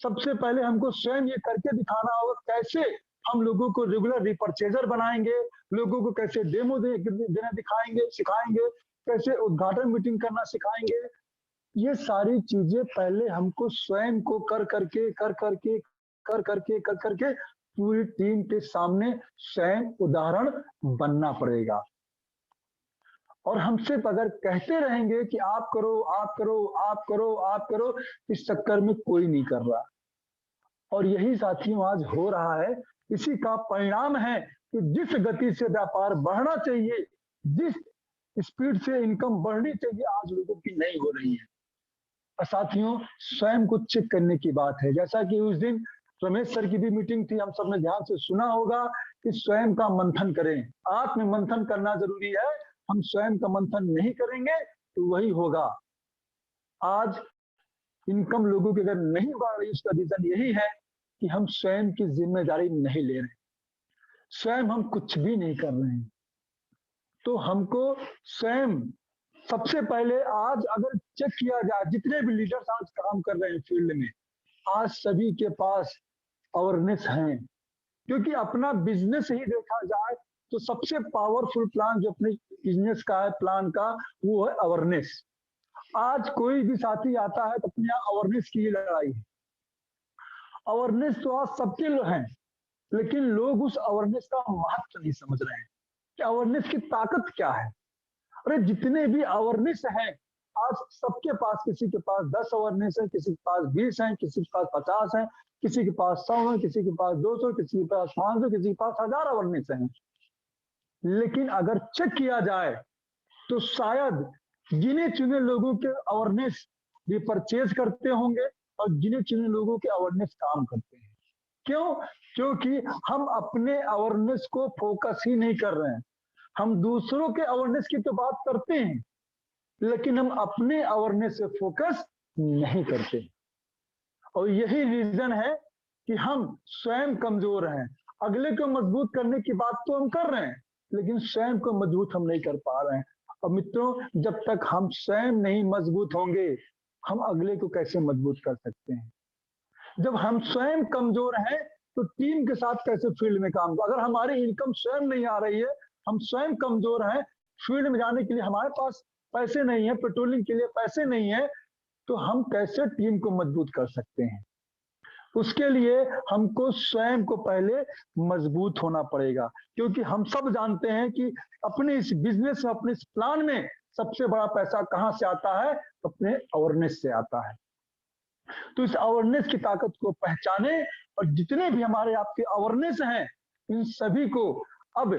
सबसे पहले हमको स्वयं ये करके दिखाना होगा। कैसे? हम लोगों को रेगुलर रिपर्चेजर बनाएंगे, लोगों को कैसे डेमो देना दिखाएंगे, सिखाएंगे, कैसे उद्घाटन मीटिंग करना सिखाएंगे। ये सारी चीजें पहले हमको स्वयं को कर करके पूरी टीम के सामने स्वयं उदाहरण बनना पड़ेगा। और हम सिर्फ अगर कहते रहेंगे कि आप करो, आप करो, आप करो, आप करो, इस चक्कर में कोई नहीं कर रहा। और यही साथियों आज हो रहा है। इसी का परिणाम है कि जिस गति से व्यापार बढ़ना चाहिए, जिस स्पीड से इनकम बढ़नी चाहिए, आज लोगों की नहीं हो रही है। और साथियों, स्वयं को चेक करने की बात है। जैसा कि उस दिन रमेश सर की भी मीटिंग थी, हम सबने ध्यान से सुना होगा कि स्वयं का मंथन करें। आत्म मंथन करना जरूरी है। हम स्वयं का मंथन नहीं करेंगे तो वही होगा। आज इनकम लोगों की अगर नहीं बढ़ रही, उसका रीजन यही है कि हम स्वयं की जिम्मेदारी नहीं ले रहे, स्वयं हम कुछ भी नहीं कर रहे हैं। तो हमको स्वयं सबसे पहले, आज अगर चेक किया जाए, जितने भी लीडर्स आज काम कर रहे हैं फील्ड में, आज सभी के पास अवेयरनेस है। क्योंकि अपना बिजनेस ही देखा जाए तो सबसे पावरफुल प्लान जो अपने बिजनेस का है, प्लान का, वो है अवेयरनेस। आज कोई भी साथी आता है तो अपने यहाँ अवेयरनेस की लड़ाई है। अवेयरनेस तो आज सबके हैं, लेकिन लोग उस अवेयरनेस का महत्व नहीं समझ रहे हैं कि अवेयरनेस की ताकत क्या है। अरे जितने भी अवेयरनेस है आज सबके पास, किसी के पास 10 अवेयरनेस है, किसी के पास 20 है, किसी के पास 50 है, किसी के पास 100 है, किसी के पास 200, किसी के पास 500, किसी के पास 1000 अवेयरनेस है। लेकिन अगर चेक किया जाए तो शायद गिने चुने लोगों के अवेयरनेस भी परचेज करते होंगे और गिने चुने लोगों के अवेयरनेस काम करते हैं। क्यों? क्योंकि हम अपने अवेयरनेस को फोकस ही नहीं कर रहे हैं। हम दूसरों के अवेयरनेस की तो बात करते हैं, लेकिन हम अपने अवेयरनेस से फोकस नहीं करते। और यही रीजन है कि हम स्वयं कमजोर हैं। अगले को मजबूत करने की बात तो हम कर रहे हैं, लेकिन स्वयं को मजबूत हम नहीं कर पा रहे हैं। और मित्रों, जब तक हम स्वयं नहीं मजबूत होंगे, हम अगले को कैसे मजबूत कर सकते हैं? जब हम स्वयं कमजोर हैं तो टीम के साथ कैसे फील्ड में काम? अगर हमारी इनकम स्वयं नहीं आ रही है, हम स्वयं कमजोर हैं, फील्ड में जाने के लिए हमारे पास पैसे नहीं है, पेट्रोलिंग के लिए पैसे नहीं है, तो हम कैसे टीम को मजबूत कर सकते हैं? उसके लिए हमको स्वयं को पहले मजबूत होना पड़ेगा। क्योंकि हम सब जानते हैं कि अपने इस बिजनेस में, अपने इस प्लान में सबसे बड़ा पैसा कहां से आता है? अपने अवेयरनेस से आता है। तो इस अवेयरनेस की ताकत को पहचाने और जितने भी हमारे आपके अवेयरनेस हैं, इन सभी को अब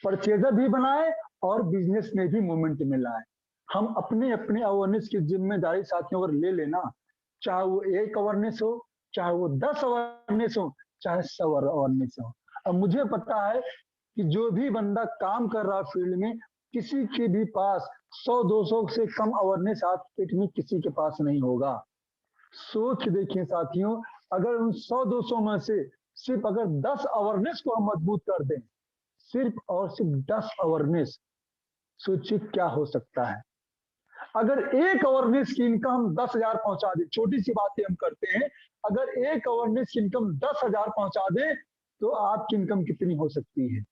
परचेजर भी बनाए और बिजनेस में भी मूवमेंट में लाए। हम अपने अपने अवेयरनेस की जिम्मेदारी साथियों अगर ले लेना, चाहे वो एक अवेयरनेस हो, चाहे वो 10 अवेयरनेस हो, चाहे 100 अवेयरनेस हो। अब मुझे पता है कि जो भी बंदा काम कर रहा है फील्ड में, किसी के भी पास 100-200 से कम अवेयरनेस आज पेट में किसी के पास नहीं होगा। सोच देखिए साथियों, अगर उन 100-200 में से सिर्फ अगर 10 अवेयरनेस को हम मजबूत कर दें, सिर्फ और सिर्फ 10 अवेयरनेस, सोचिए क्या हो सकता है। अगर एक अवेयरनेस की इनकम हम 10,000 पहुंचा दें, छोटी सी बातें हम करते हैं, अगर एक अवेयरनेस की इनकम 10,000 पहुंचा दें तो आपकी इनकम कितनी हो सकती है?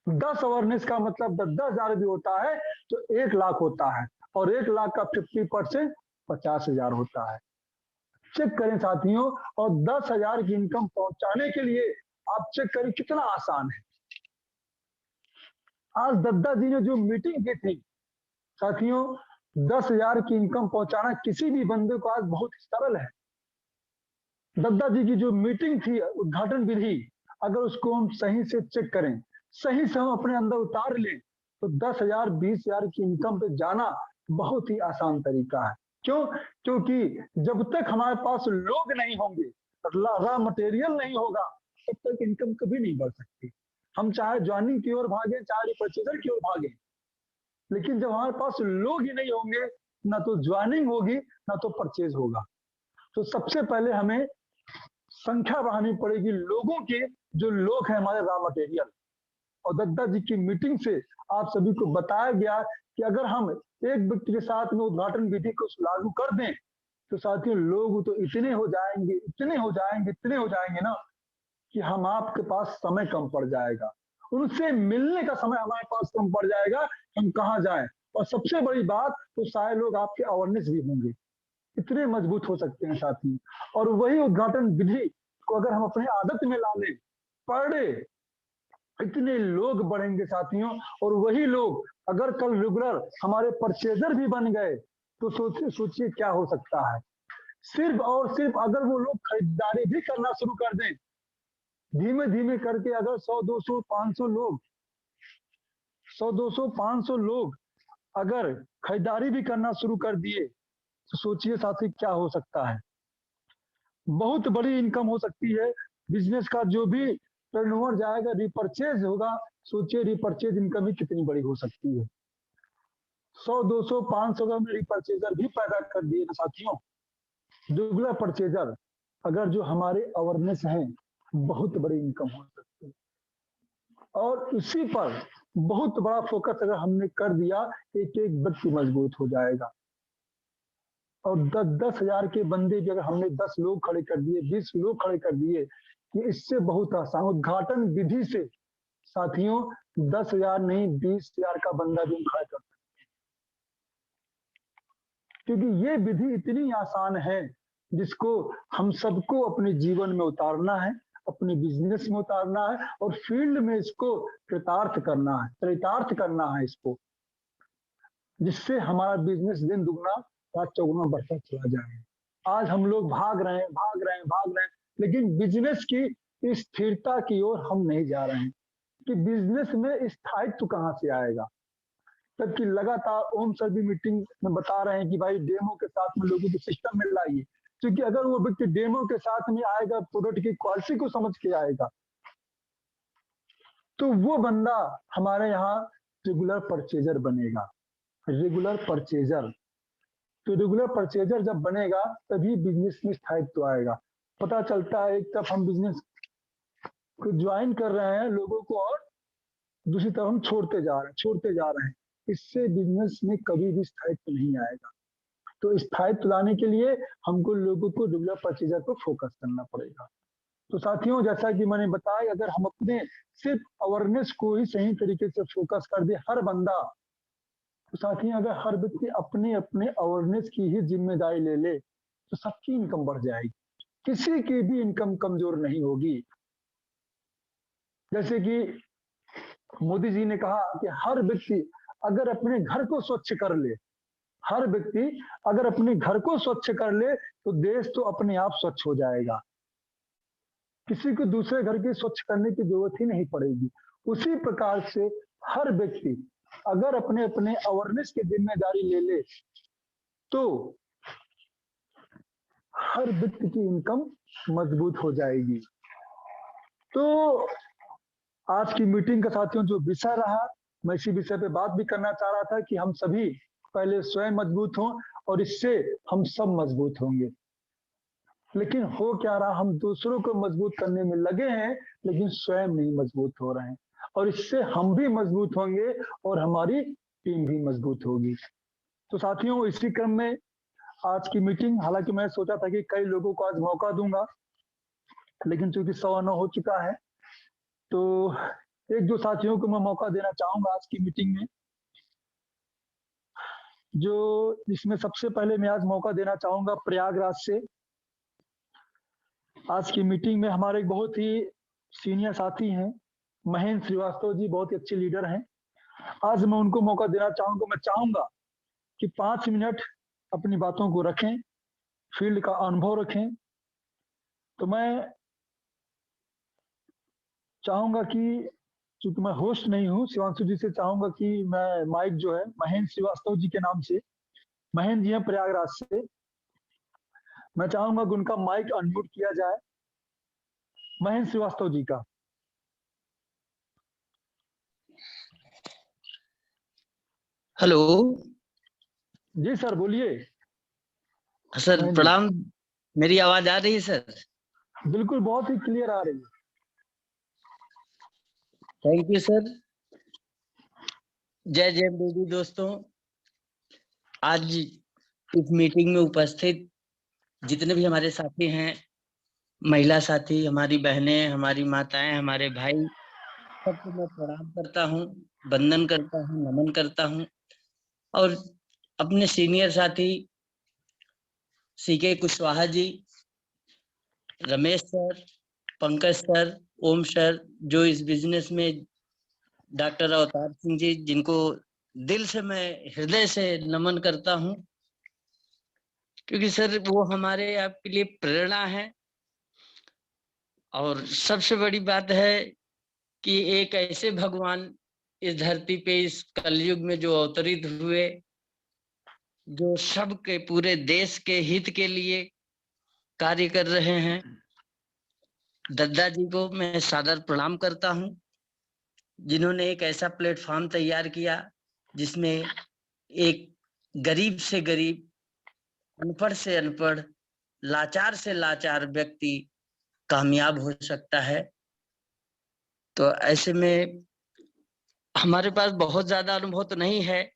10 अवेयरनेस का मतलब 10,000 भी होता है तो 1 लाख होता है, और 1 लाख का 50% 50,000 होता है। चेक करें साथियों, और 10,000 की इनकम पहुंचाने के लिए आप चेक करें कितना आसान है। आज दद्दा जी ने जो मीटिंग की थी साथियों, 10,000 की इनकम पहुंचाना किसी भी बंदे को आज बहुत सरल है। दद्दा जी की जो मीटिंग थी, उद्घाटन विधि, अगर उसको हम सही से चेक करें, सही से हम अपने अंदर उतार लें, तो 10,000 20,000 की इनकम पे जाना बहुत ही आसान तरीका है। क्यों? क्योंकि जब तक हमारे पास लोग नहीं होंगे, रॉ मटेरियल नहीं होगा, तब तक इनकम कभी नहीं बढ़ सकती। हम चाहे ज्वाइनिंग की ओर भागे, चाहे रिपर्चेजर की ओर भागे, लेकिन जब हमारे पास लोग ही नहीं होंगे, ना तो ज्वाइनिंग होगी, ना तो परचेज होगा। तो सबसे पहले हमें संख्या बढ़ानी पड़ेगी लोगों की, जो लोग हैं हमारे रॉ मटेरियल। और दद्दा जी की मीटिंग से आप सभी को बताया गया कि अगर हम एक व्यक्ति के साथ में उद्घाटन विधि को लागू कर दें, तो साथियों लोग तो इतने हो जाएंगे, इतने हो जाएंगे, इतने हो जाएंगे ना, कि हम आपके पास समय कम पड़ जाएगा, उनसे मिलने का समय हमारे पास कम पड़ जाएगा, हम कहाँ जाएं। और सबसे बड़ी बात, तो सारे लोग आपके अवेयरनेस भी होंगे, इतने मजबूत हो सकते हैं साथी। और वही उद्घाटन विधि को अगर हम अपने आदत में ला लें, पर डे इतने लोग बढ़ेंगे साथियों, और वही लोग अगर कल रेगुलर हमारे परचेजर भी बन गए, तो सोचिए क्या हो सकता है। सिर्फ और सिर्फ अगर वो लोग खरीदारी भी करना शुरू कर दें, धीमे धीमे करके अगर 100 200 500 लोग 100 200 500 लोग अगर खरीदारी भी करना शुरू कर दिए, तो सोचिए साथी क्या हो सकता है। बहुत बड़ी इनकम हो सकती है। बिजनेस का जो भी टर्नओवर जाएगा, रिपर्चेज होगा, सोचिए रिपर्चेज इनकम ही कितनी बड़ी हो सकती है। 100 200 500 का हमने रिपर्चेजर भी पैदा कर दिए ना साथियों, रेगुलर परचेजर, अगर जो हमारे अवेयरनेस हैं, बहुत बड़ी इनकम हो सकती है। और इसी पर बहुत बड़ा फोकस अगर हमने कर दिया, एक एक व्यक्ति मजबूत हो जाएगा। और 10,000 के बंदे भी अगर हमने 10 लोग खड़े कर दिए, 20 लोग खड़े कर दिए, कि इससे बहुत आसान उद्घाटन विधि से साथियों 10,000 नहीं 20,000 का बंदा भी हम खड़ा कर सकते हैं। क्योंकि ये विधि इतनी आसान है, जिसको हम सबको अपने जीवन में उतारना है, अपने बिजनेस में उतारना है, और फील्ड में इसको कृतार्थ करना है, चरितार्थ करना है इसको, जिससे हमारा बिजनेस दिन दुगना रात चौगुना बढ़ता चला जाए। आज हम लोग भाग रहे हैं, भाग रहे हैं, भाग रहे हैं, लेकिन बिजनेस की स्थिरता की ओर हम नहीं जा रहे हैं, कि बिजनेस में स्थायित्व कहाँ से आएगा। जबकि लगातार ओम सर भी मीटिंग में बता रहे हैं कि भाई डेमो के साथ में लोगों को सिस्टम में लाइए, क्योंकि अगर वो व्यक्ति डेमो के साथ में आएगा, प्रोडक्ट की क्वालिटी को समझ के आएगा, तो वो बंदा हमारे यहाँ रेगुलर परचेजर बनेगा। रेगुलर परचेजर, तो रेगुलर परचेजर जब बनेगा, तभी बिजनेस में स्थायित्व आएगा। पता चलता है एक तरफ हम बिजनेस को ज्वाइन कर रहे हैं लोगों को, और दूसरी तरफ हम छोड़ते जा रहे हैं। इससे बिजनेस में कभी भी स्थायित्व नहीं आएगा। तो स्थायित्व लाने के लिए हमको लोगों को रेगुलर परचेजर पर फोकस करना पड़ेगा। तो साथियों, जैसा कि मैंने बताया, अगर हम अपने सिर्फ अवेयरनेस को ही सही तरीके से फोकस कर दे हर बंदा, तो साथियों अगर हर व्यक्ति अपने अपने अवेयरनेस की ही जिम्मेदारी ले ले, तो सबकी इनकम बढ़ जाएगी, किसी की भी इनकम कमजोर नहीं होगी। जैसे कि मोदी जी ने कहा कि हर व्यक्ति अगर अपने घर को स्वच्छ कर ले, हर व्यक्ति अगर अपने घर को स्वच्छ कर ले, तो देश तो अपने आप स्वच्छ हो जाएगा, किसी को दूसरे घर की स्वच्छ करने की जरूरत ही नहीं पड़ेगी। उसी प्रकार से हर व्यक्ति अगर अपने अपने अवेयरनेस की जिम्मेदारी ले ले, तो हर व्यक्ति की इनकम मजबूत हो जाएगी। तो आज की मीटिंग का साथियों जो विषय रहा, मैं इसी विषय पे बात भी करना चाह रहा था कि हम सभी पहले स्वयं मजबूत हों, और इससे हम सब मजबूत होंगे। लेकिन हो क्या रहा, हम दूसरों को मजबूत करने में लगे हैं, लेकिन स्वयं नहीं मजबूत हो रहे हैं। और इससे हम भी मजबूत होंगे, और हमारी टीम भी मजबूत होगी। तो साथियों, इसी क्रम में आज की मीटिंग, हालांकि मैं सोचा था कि कई लोगों को आज मौका दूंगा, लेकिन चूंकि 9:15 हो चुका है, तो एक दो साथियों को मैं मौका देना चाहूंगा आज की मीटिंग में। जो इसमें सबसे पहले मैं आज मौका देना चाहूंगा प्रयागराज से। आज की मीटिंग में हमारे एक बहुत ही सीनियर साथी हैं, महेंद्र श्रीवास्तव जी, बहुत ही अच्छे लीडर हैं। आज मैं उनको मौका देना चाहूंगा। मैं चाहूंगा कि 5 मिनट अपनी बातों को रखें, फील्ड का अनुभव रखें। तो मैं चाहूंगा कि, चूंकि मैं होस्ट नहीं हूं, शिवांशु जी से चाहूंगा कि मैं माइक जो है महेंद्र श्रीवास्तव जी के नाम से, महेंद्र जी हैं प्रयागराज से, मैं चाहूंगा कि उनका माइक अनम्यूट किया जाए, महेंद्र श्रीवास्तव जी का। हेलो जी सर, बोलिए। सर, महेंद्र प्रणाम। मेरी आवाज आ रही है सर? जी, बिल्कुल, बहुत ही क्लियर आ रही है। Thank you sir. जय जय बेबी दोस्तों, आज इस मीटिंग में उपस्थित जितने भी हमारे साथी हैं, महिला साथी, हमारी बहनें, हमारी माताएं, हमारे भाई, सबको मैं प्रणाम करता हूं, वंदन करता हूं, नमन करता हूं। और अपने सीनियर साथी C K Kushwaha ji, Ramesh sir, Pankaj sir, ओम सर, जो इस बिजनेस में, डॉक्टर अवतार सिंह जी, जिनको दिल से मैं हृदय से नमन करता हूं, क्योंकि सर वो हमारे आपके लिए प्रेरणा है। और सबसे बड़ी बात है कि एक ऐसे भगवान इस धरती पे, इस कलयुग में जो अवतरित हुए, जो सबके पूरे देश के हित के लिए कार्य कर रहे हैं, दद्दा जी को मैं सादर प्रणाम करता हूं, जिन्होंने एक ऐसा प्लेटफॉर्म तैयार किया जिसमें एक गरीब से गरीब, अनपढ़ से अनपढ़, लाचार से लाचार व्यक्ति कामयाब हो सकता है। तो ऐसे में हमारे पास बहुत ज्यादा अनुभव तो नहीं है,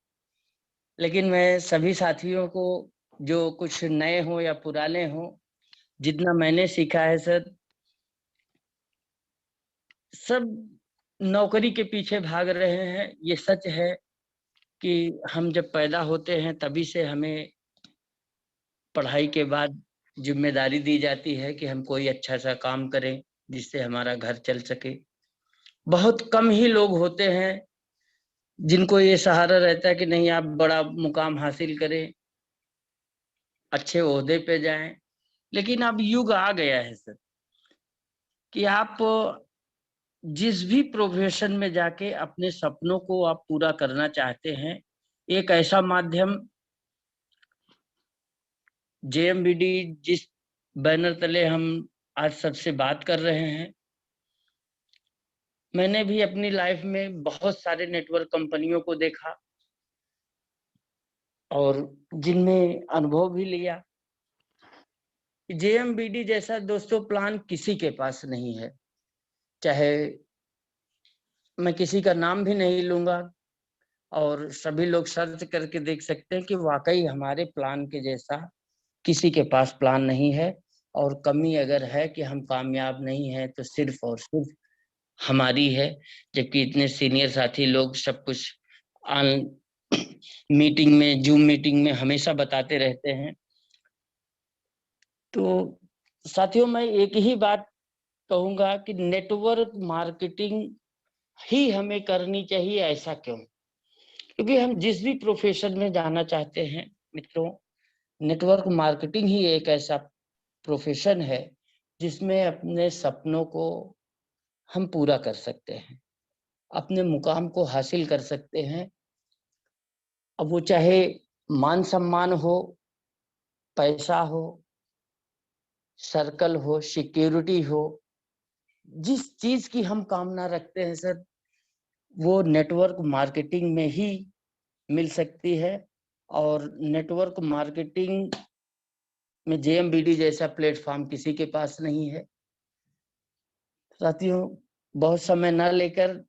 लेकिन मैं सभी साथियों को, जो कुछ नए हो या पुराने हो, जितना मैंने सीखा है सर, सब नौकरी के पीछे भाग रहे हैं। ये सच है कि हम जब पैदा होते हैं तभी से हमें पढ़ाई के बाद जिम्मेदारी दी जाती है कि हम कोई अच्छा सा काम करें जिससे हमारा घर चल सके। बहुत कम ही लोग होते हैं जिनको ये सहारा रहता है कि नहीं, आप बड़ा मुकाम हासिल करें, अच्छे ओहदे पे जाएं। लेकिन अब युग आ गया है सर कि आप जिस भी प्रोफेशन में जाके अपने सपनों को आप पूरा करना चाहते हैं, एक ऐसा माध्यम, जेएमबीडी जिस बैनर तले हम आज सबसे बात कर रहे हैं, मैंने भी अपनी लाइफ में बहुत सारे नेटवर्क कंपनियों को देखा और जिनमें अनुभव भी लिया। जेएमबीडी जैसा दोस्तों प्लान किसी के पास नहीं है, चाहे मैं किसी का नाम भी नहीं लूंगा, और सभी लोग सर्च करके देख सकते हैं कि वाकई हमारे प्लान के जैसा किसी के पास प्लान नहीं है। और कमी अगर है कि हम कामयाब नहीं है तो सिर्फ और सिर्फ हमारी है, जबकि इतने सीनियर साथी लोग सब कुछ ऑन मीटिंग में, जूम मीटिंग में हमेशा बताते रहते हैं। तो साथियों, मैं एक ही बात कहूंगा कि नेटवर्क मार्केटिंग ही हमें करनी चाहिए। ऐसा क्यों? क्योंकि हम जिस भी प्रोफेशन में जाना चाहते हैं मित्रों, नेटवर्क मार्केटिंग ही एक ऐसा प्रोफेशन है जिसमें अपने सपनों को हम पूरा कर सकते हैं, अपने मुकाम को हासिल कर सकते हैं। अब वो चाहे मान सम्मान हो, पैसा हो, सर्कल हो, सिक्योरिटी हो, जिस चीज की हम कामना रखते हैं सर, वो नेटवर्क मार्केटिंग में ही मिल सकती है। और नेटवर्क मार्केटिंग में जेएमबीडी जैसा प्लेटफॉर्म किसी के पास नहीं है। साथियों, बहुत समय न लेकर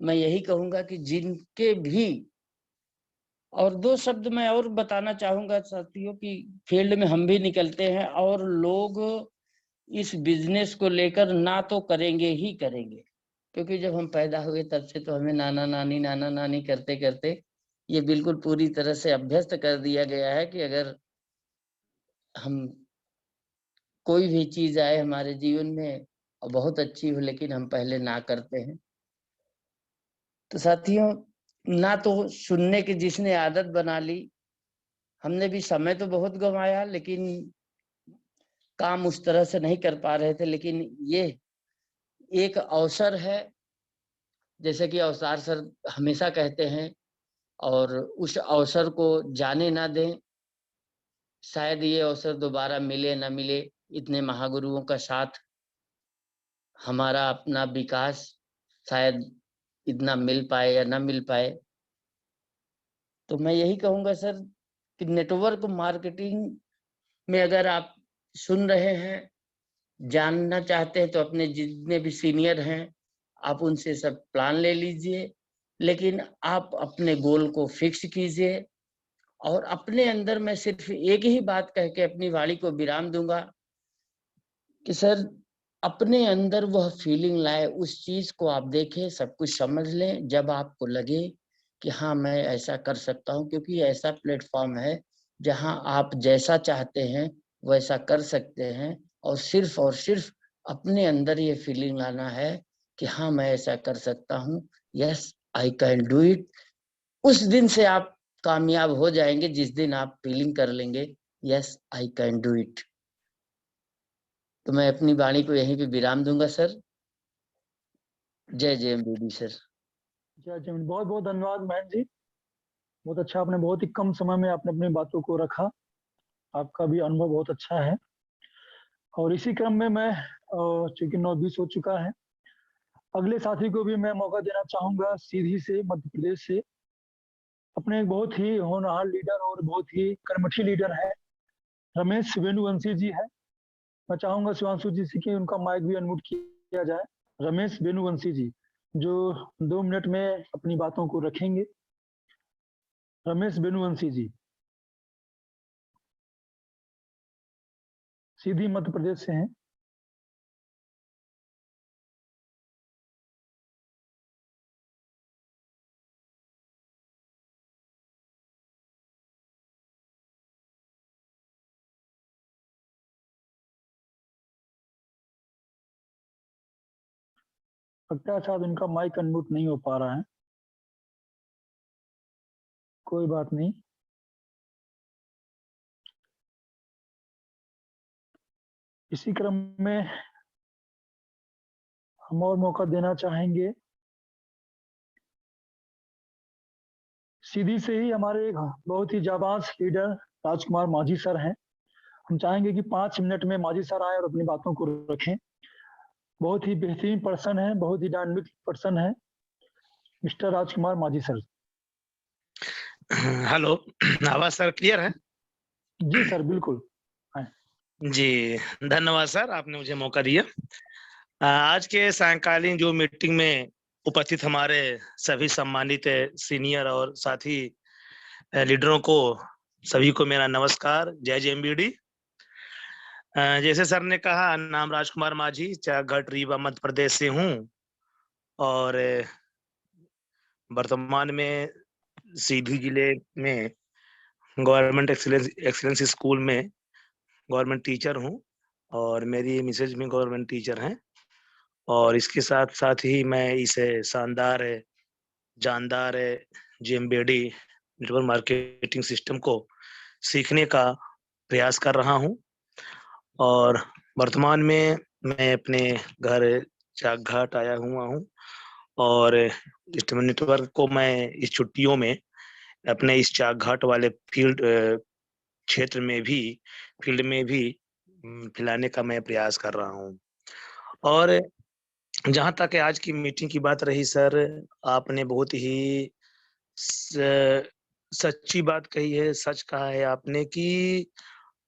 मैं यही कहूंगा कि जिनके भी और 2 शब्द मैं और बताना चाहूंगा साथियों कि फील्ड में हम भी निकलते हैं और लोग इस बिजनेस को लेकर ना तो करेंगे ही करेंगे, क्योंकि जब हम पैदा हुए तब से तो हमें नाना नानी करते करते ये बिल्कुल पूरी तरह से अभ्यस्त कर दिया गया है कि अगर हम कोई भी चीज आए हमारे जीवन में और बहुत अच्छी हो, लेकिन हम पहले ना करते हैं। तो साथियों, ना तो सुनने की जिसने आदत बना ली, हमने भी समय तो बहुत गंवाया, लेकिन काम उस तरह से नहीं कर पा रहे थे। लेकिन ये एक अवसर है, जैसे कि अवसर सर हमेशा कहते हैं, और उस अवसर को जाने ना दें। शायद ये अवसर दोबारा मिले ना मिले, इतने महागुरुओं का साथ, हमारा अपना विकास शायद इतना मिल पाए या ना मिल पाए। तो मैं यही कहूंगा सर कि नेटवर्क मार्केटिंग में अगर आप सुन रहे हैं, जानना चाहते हैं, तो अपने जितने भी सीनियर हैं आप उनसे सब प्लान ले लीजिए, लेकिन आप अपने गोल को फिक्स कीजिए। और अपने अंदर मैं सिर्फ एक ही बात कह के अपनी वाणी को विराम दूंगा कि सर अपने अंदर वह फीलिंग लाए, उस चीज को आप देखें, सब कुछ समझ लें। जब आपको लगे कि हाँ मैं ऐसा कर सकता हूँ, क्योंकि ऐसा प्लेटफॉर्म है जहां आप जैसा चाहते हैं वैसा कर सकते हैं, और सिर्फ अपने अंदर ये फीलिंग लाना है कि हाँ मैं ऐसा कर सकता हूँ, yes I can do it. उस दिन से आप कामयाब हो जाएंगे जिस दिन आप फीलिंग कर लेंगे yes I can do it. तो मैं अपनी वाणी को यहीं पे विराम दूंगा सर। जय जय एमबीबी सर। जय जय, बहुत बहुत धन्यवाद महेंद्र जी। बहुत अच्छा, आपने बहुत ही कम समय में आपने अपनी बातों को रखा। आपका भी अनुभव बहुत अच्छा है। और इसी क्रम में मैं चूंकि 9:20 हो चुका है, अगले साथी को भी मैं मौका देना चाहूंगा, सीधी से मध्य प्रदेश से। अपने एक बहुत ही होनहार लीडर और बहुत ही कर्मठी लीडर है, रमेश वेणुवंशी जी है। मैं चाहूंगा शिवांशु जी से कि उनका माइक भी अनम्यूट किया जाए। रमेश वेणुवंशी जी, जो 2 मिनट में अपनी बातों को रखेंगे। रमेश वेणुवंशी जी, सीधी मध्य प्रदेश से हैं। लगता है शायद उनका माइक अनम्यूट नहीं हो पा रहा है। कोई बात नहीं। इसी क्रम में हम और मौका देना चाहेंगे, सीधी से ही हमारे एक बहुत ही जाबाज लीडर राजकुमार माझी सर हैं। हम चाहेंगे कि 5 मिनट में माझी सर आए और अपनी बातों को रखें। बहुत ही बेहतरीन पर्सन है, बहुत ही डायनामिक पर्सन है मिस्टर राजकुमार माझी सर। हेलो, आवाज सर क्लियर है? जी सर, बिल्कुल। जी, धन्यवाद सर, आपने मुझे मौका दिया। आज के सायंकालीन जो मीटिंग में उपस्थित हमारे सभी सम्मानित सीनियर और साथी लीडरों को, सभी को मेरा नमस्कार। जय जय एमबीडी। जैसे सर ने कहा, नाम राजकुमार माझी, चाघट रीवा मध्य प्रदेश से हूँ और वर्तमान में सीधी जिले में गवर्नमेंट एक्सीलेंस स्कूल में गवर्नमेंट टीचर हूँ और मेरी मिसेज भी गवर्नमेंट टीचर हैं। और इसके साथ साथ ही मैं इसे शानदार जानदार जेएमबीडी नेटवर्क मार्केटिंग सिस्टम को सीखने का प्रयास कर रहा हूँ। और वर्तमान में मैं अपने घर चाकघाट आया हुआ हूँ और इस नेटवर्क को मैं इस छुट्टियों में अपने इस चाकघाट वाले क्षेत्र में भी फील्ड में भी फैलाने का मैं प्रयास कर रहा हूँ। और जहाँ तक आज की मीटिंग की बात रही सर, आपने बहुत ही सच्ची बात कही है, सच कहा है आपने कि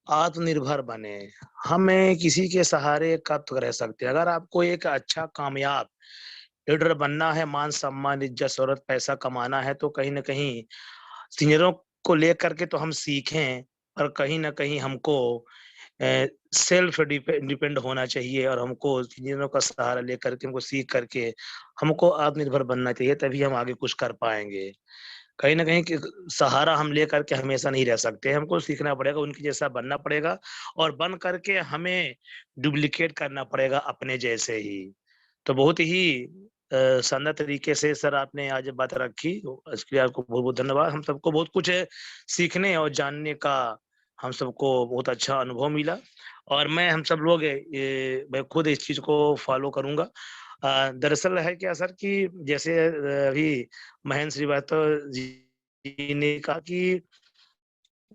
आत्मनिर्भर बने। हमें किसी के सहारे कब तक रह सकते हैं। अगर आपको एक अच्छा कामयाब लीडर बनना है, मान सम्मान इज्जत शोहरत पैसा कमाना है, तो कहीं ना कहीं सीनियरों को लेकर के तो हम सीखें, पर कहीं न कहीं हमको सेल्फ डिपेंड होना चाहिए और हमको सीनियरों का सहारा लेकर के, हमको सीख करके हमको आत्मनिर्भर बनना चाहिए, तभी हम आगे कुछ कर पाएँगे। कहीं न कहीं कि सहारा हम लेकर के हमेशा नहीं रह सकते, हमको सीखना पड़ेगा, उनके जैसा बनना पड़ेगा और बन कर के हमें डुप्लीकेट करना पड़ेगा अपने जैसे ही। तो बहुत ही शानदार तरीके से सर आपने आज बात रखी, इसके लिए आपको बहुत-बहुत धन्यवाद। हम सबको बहुत कुछ सीखने और जानने का हम सबको बहुत अच्छा अनुभव मिला और मैं हम सब लोग मैं खुद इस चीज़ को फ़ॉलो करूँगा। दरअसल है क्या सर कि जैसे अभी महेंद्र श्रीवास्तव जी ने कहा कि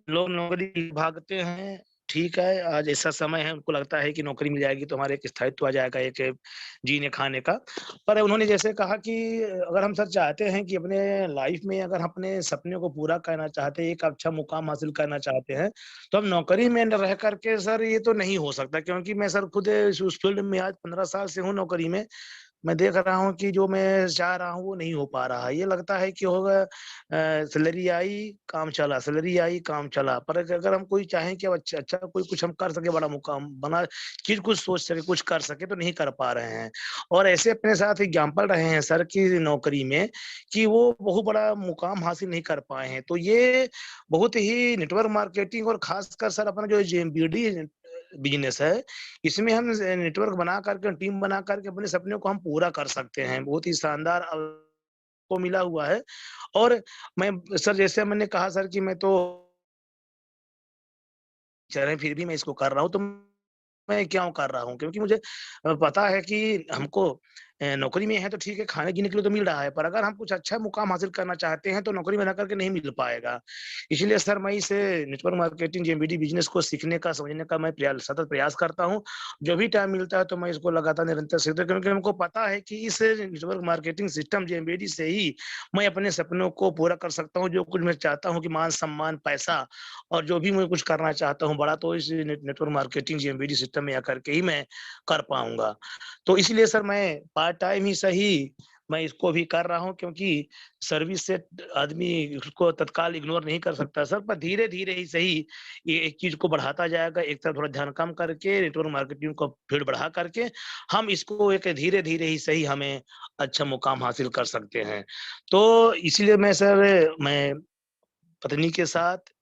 लोग नौकरी भागते हैं, ठीक है, आज ऐसा समय है, उनको लगता है कि नौकरी मिल जाएगी तो हमारे एक स्थायित्व आ जाएगा, एक जीने-खाने का। पर उन्होंने जैसे कहा कि अगर हम सर चाहते हैं कि अपने लाइफ में अगर हम अपने सपने को पूरा करना चाहते हैं, एक अच्छा मुकाम हासिल करना चाहते हैं, तो हम नौकरी में न रह कर के सर ये तो नहीं हो सकता क्योंकि मैं सर खुद उस फील्ड में आज 15 साल से हूँ नौकरी में। मैं देख रहा हूँ कि जो मैं चाह रहा हूँ वो नहीं हो पा रहा है। ये लगता है कि होगा सैलरी आई, काम चला, सैलरी आई, काम चला। पर अगर हम कोई चाहें कि अब अच्छा अच्छा कोई कुछ हम कर सके, बड़ा मुकाम बना चीज़ कुछ सोच सके, कुछ कर सके तो नहीं कर पा रहे हैं। और ऐसे अपने साथ एग्ज़ाम्पल रहे हैं सर की नौकरी में कि वो बहुत बड़ा मुकाम हासिल नहीं कर पाए हैं। तो ये बहुत ही नेटवर्क मार्केटिंग और ख़ासकर सर अपना जो जेएमबीडी बिज़नेस है, इसमें हम नेटवर्क बना करके, टीम बना करके अपने सपने को हम पूरा कर सकते हैं। बहुत ही शानदार को मिला हुआ है और मैं सर जैसे मैंने कहा सर कि मैं तो चलें फिर भी मैं इसको कर रहा हूँ, तो मैं क्यों कर रहा हूँ? क्योंकि मुझे पता है कि हमको नौकरी में है तो ठीक है, खाने-जीने के लिए तो मिल रहा है, पर अगर हम कुछ अच्छा मुकाम हासिल करना चाहते हैं, तो नौकरी में रह करके नहीं मिल पाएगा। इसलिए सर मैं इस नेटवर्क मार्केटिंग जेएमबीडी बिज़नेस को सीखने का, समझने का मैं सतत प्रयास करता हूँ। जो भी टाइम मिलता है तो मैं इसको लगातार निरंतर सीखता हूँ क्योंकि हमको पता है कि इस नेटवर्क मार्केटिंग सिस्टम जेएमबीडी से ही मैं अपने सपनों को पूरा कर सकता हूँ, जो कुछ मैं चाहता हूँ कि मान-सम्मान, पैसा और जो भी मैं कुछ करना चाहता हूँ बड़ा तो इस नेटवर्क मार्केटिंग जेएमबीडी सिस्टम में आकर के ही मैं कर पाऊँगा। तो इसलिए सर मैं पार्ट टाइम ही सही, मैं इसको भी कर रहा हूँ क्योंकि सर्विस से आदमी उसको तत्काल इग्नोर नहीं कर सकता सर, पर धीरे-धीरे ही सही ये एक चीज़ को बढ़ाता जाएगा, एक तरफ थोड़ा ध्यान कम करके नेटवर्क मार्केटिंग को भीड़ बढ़ा करके, हम इसको एक धीरे-धीरे ही सही हमें अच्छा मुकाम हासिल कर सकते हैं। तो इसलिए मैं पत्नी के साथ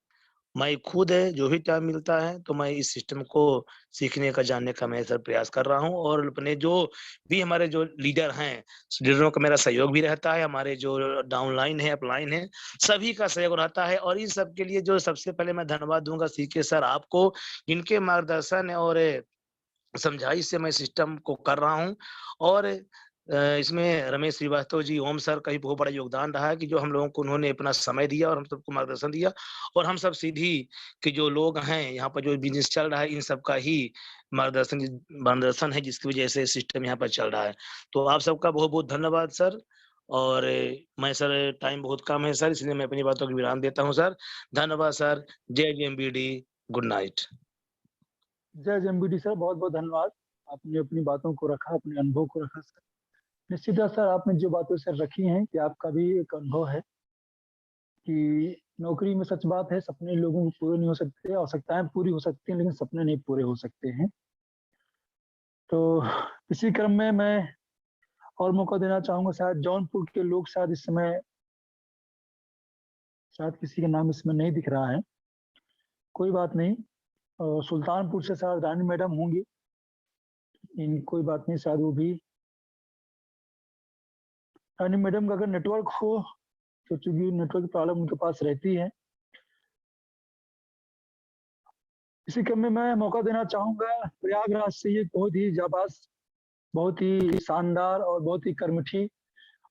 मैं खुद जो भी टाइम मिलता है तो मैं इस सिस्टम को सीखने का, जानने का मैं सर प्रयास कर रहा हूँ और अपने जो भी हमारे जो लीडर हैं, लीडरों का मेरा सहयोग भी रहता है, हमारे जो डाउनलाइन है, अपलाइन है, सभी का सहयोग रहता है और इन सब के लिए जो सबसे पहले मैं धन्यवाद दूँगा सीके सर आपको, इनके मार्गदर्शन और समझाइश से मैं सिस्टम को कर रहा हूँ और इसमें रमेश श्रीवास्तव जी, ओम सर का भी बहुत बड़ा योगदान रहा है कि जो हम लोगों को उन्होंने अपना समय दिया और हम सबको मार्गदर्शन दिया और हम सब सीधी के जो लोग हैं, यहाँ पर जो बिज़नेस चल रहा है, इन सब का ही मार्गदर्शन है जिसकी वजह से सिस्टम यहाँ पर चल रहा है। तो आप सबका बहुत-बहुत धन्यवाद सर और मैं सर टाइम बहुत कम है सर, इसलिए मैं अपनी बातों को विराम देता हूँ सर। धन्यवाद सर। जय जेएमबीडी। Good night. जय जेएमबीडी सर, बहुत-बहुत धन्यवाद। आपने अपनी बातों को रखा, अपने अनुभव को रखा सर। निश्चित है सर, आपने जो बातें सर रखी हैं कि आपका भी एक अनुभव है कि नौकरी में सच बात है, सपने लोगों के पूरे नहीं हो सकते, आवश्यकताएँ पूरी हो सकती हैं, लेकिन सपने नहीं पूरे हो सकते हैं। तो इसी क्रम में मैं और मौका देना चाहूँगा, शायद जौनपुर के लोग शायद इस समय शायद किसी का नाम इसमें नहीं दिख रहा है, कोई बात नहीं। सुल्तानपुर से शायद रानी मैडम होंगी, कोई बात नहीं, शायद वो भी रानी मैडम का अगर नेटवर्क हो, तो चूँकि नेटवर्क प्रॉब्लम उनके पास रहती है। इसी क्रम में मैं मौका देना चाहूँगा, प्रयागराज से ये बहुत ही जाबाज़, बहुत ही शानदार और बहुत ही कर्मठी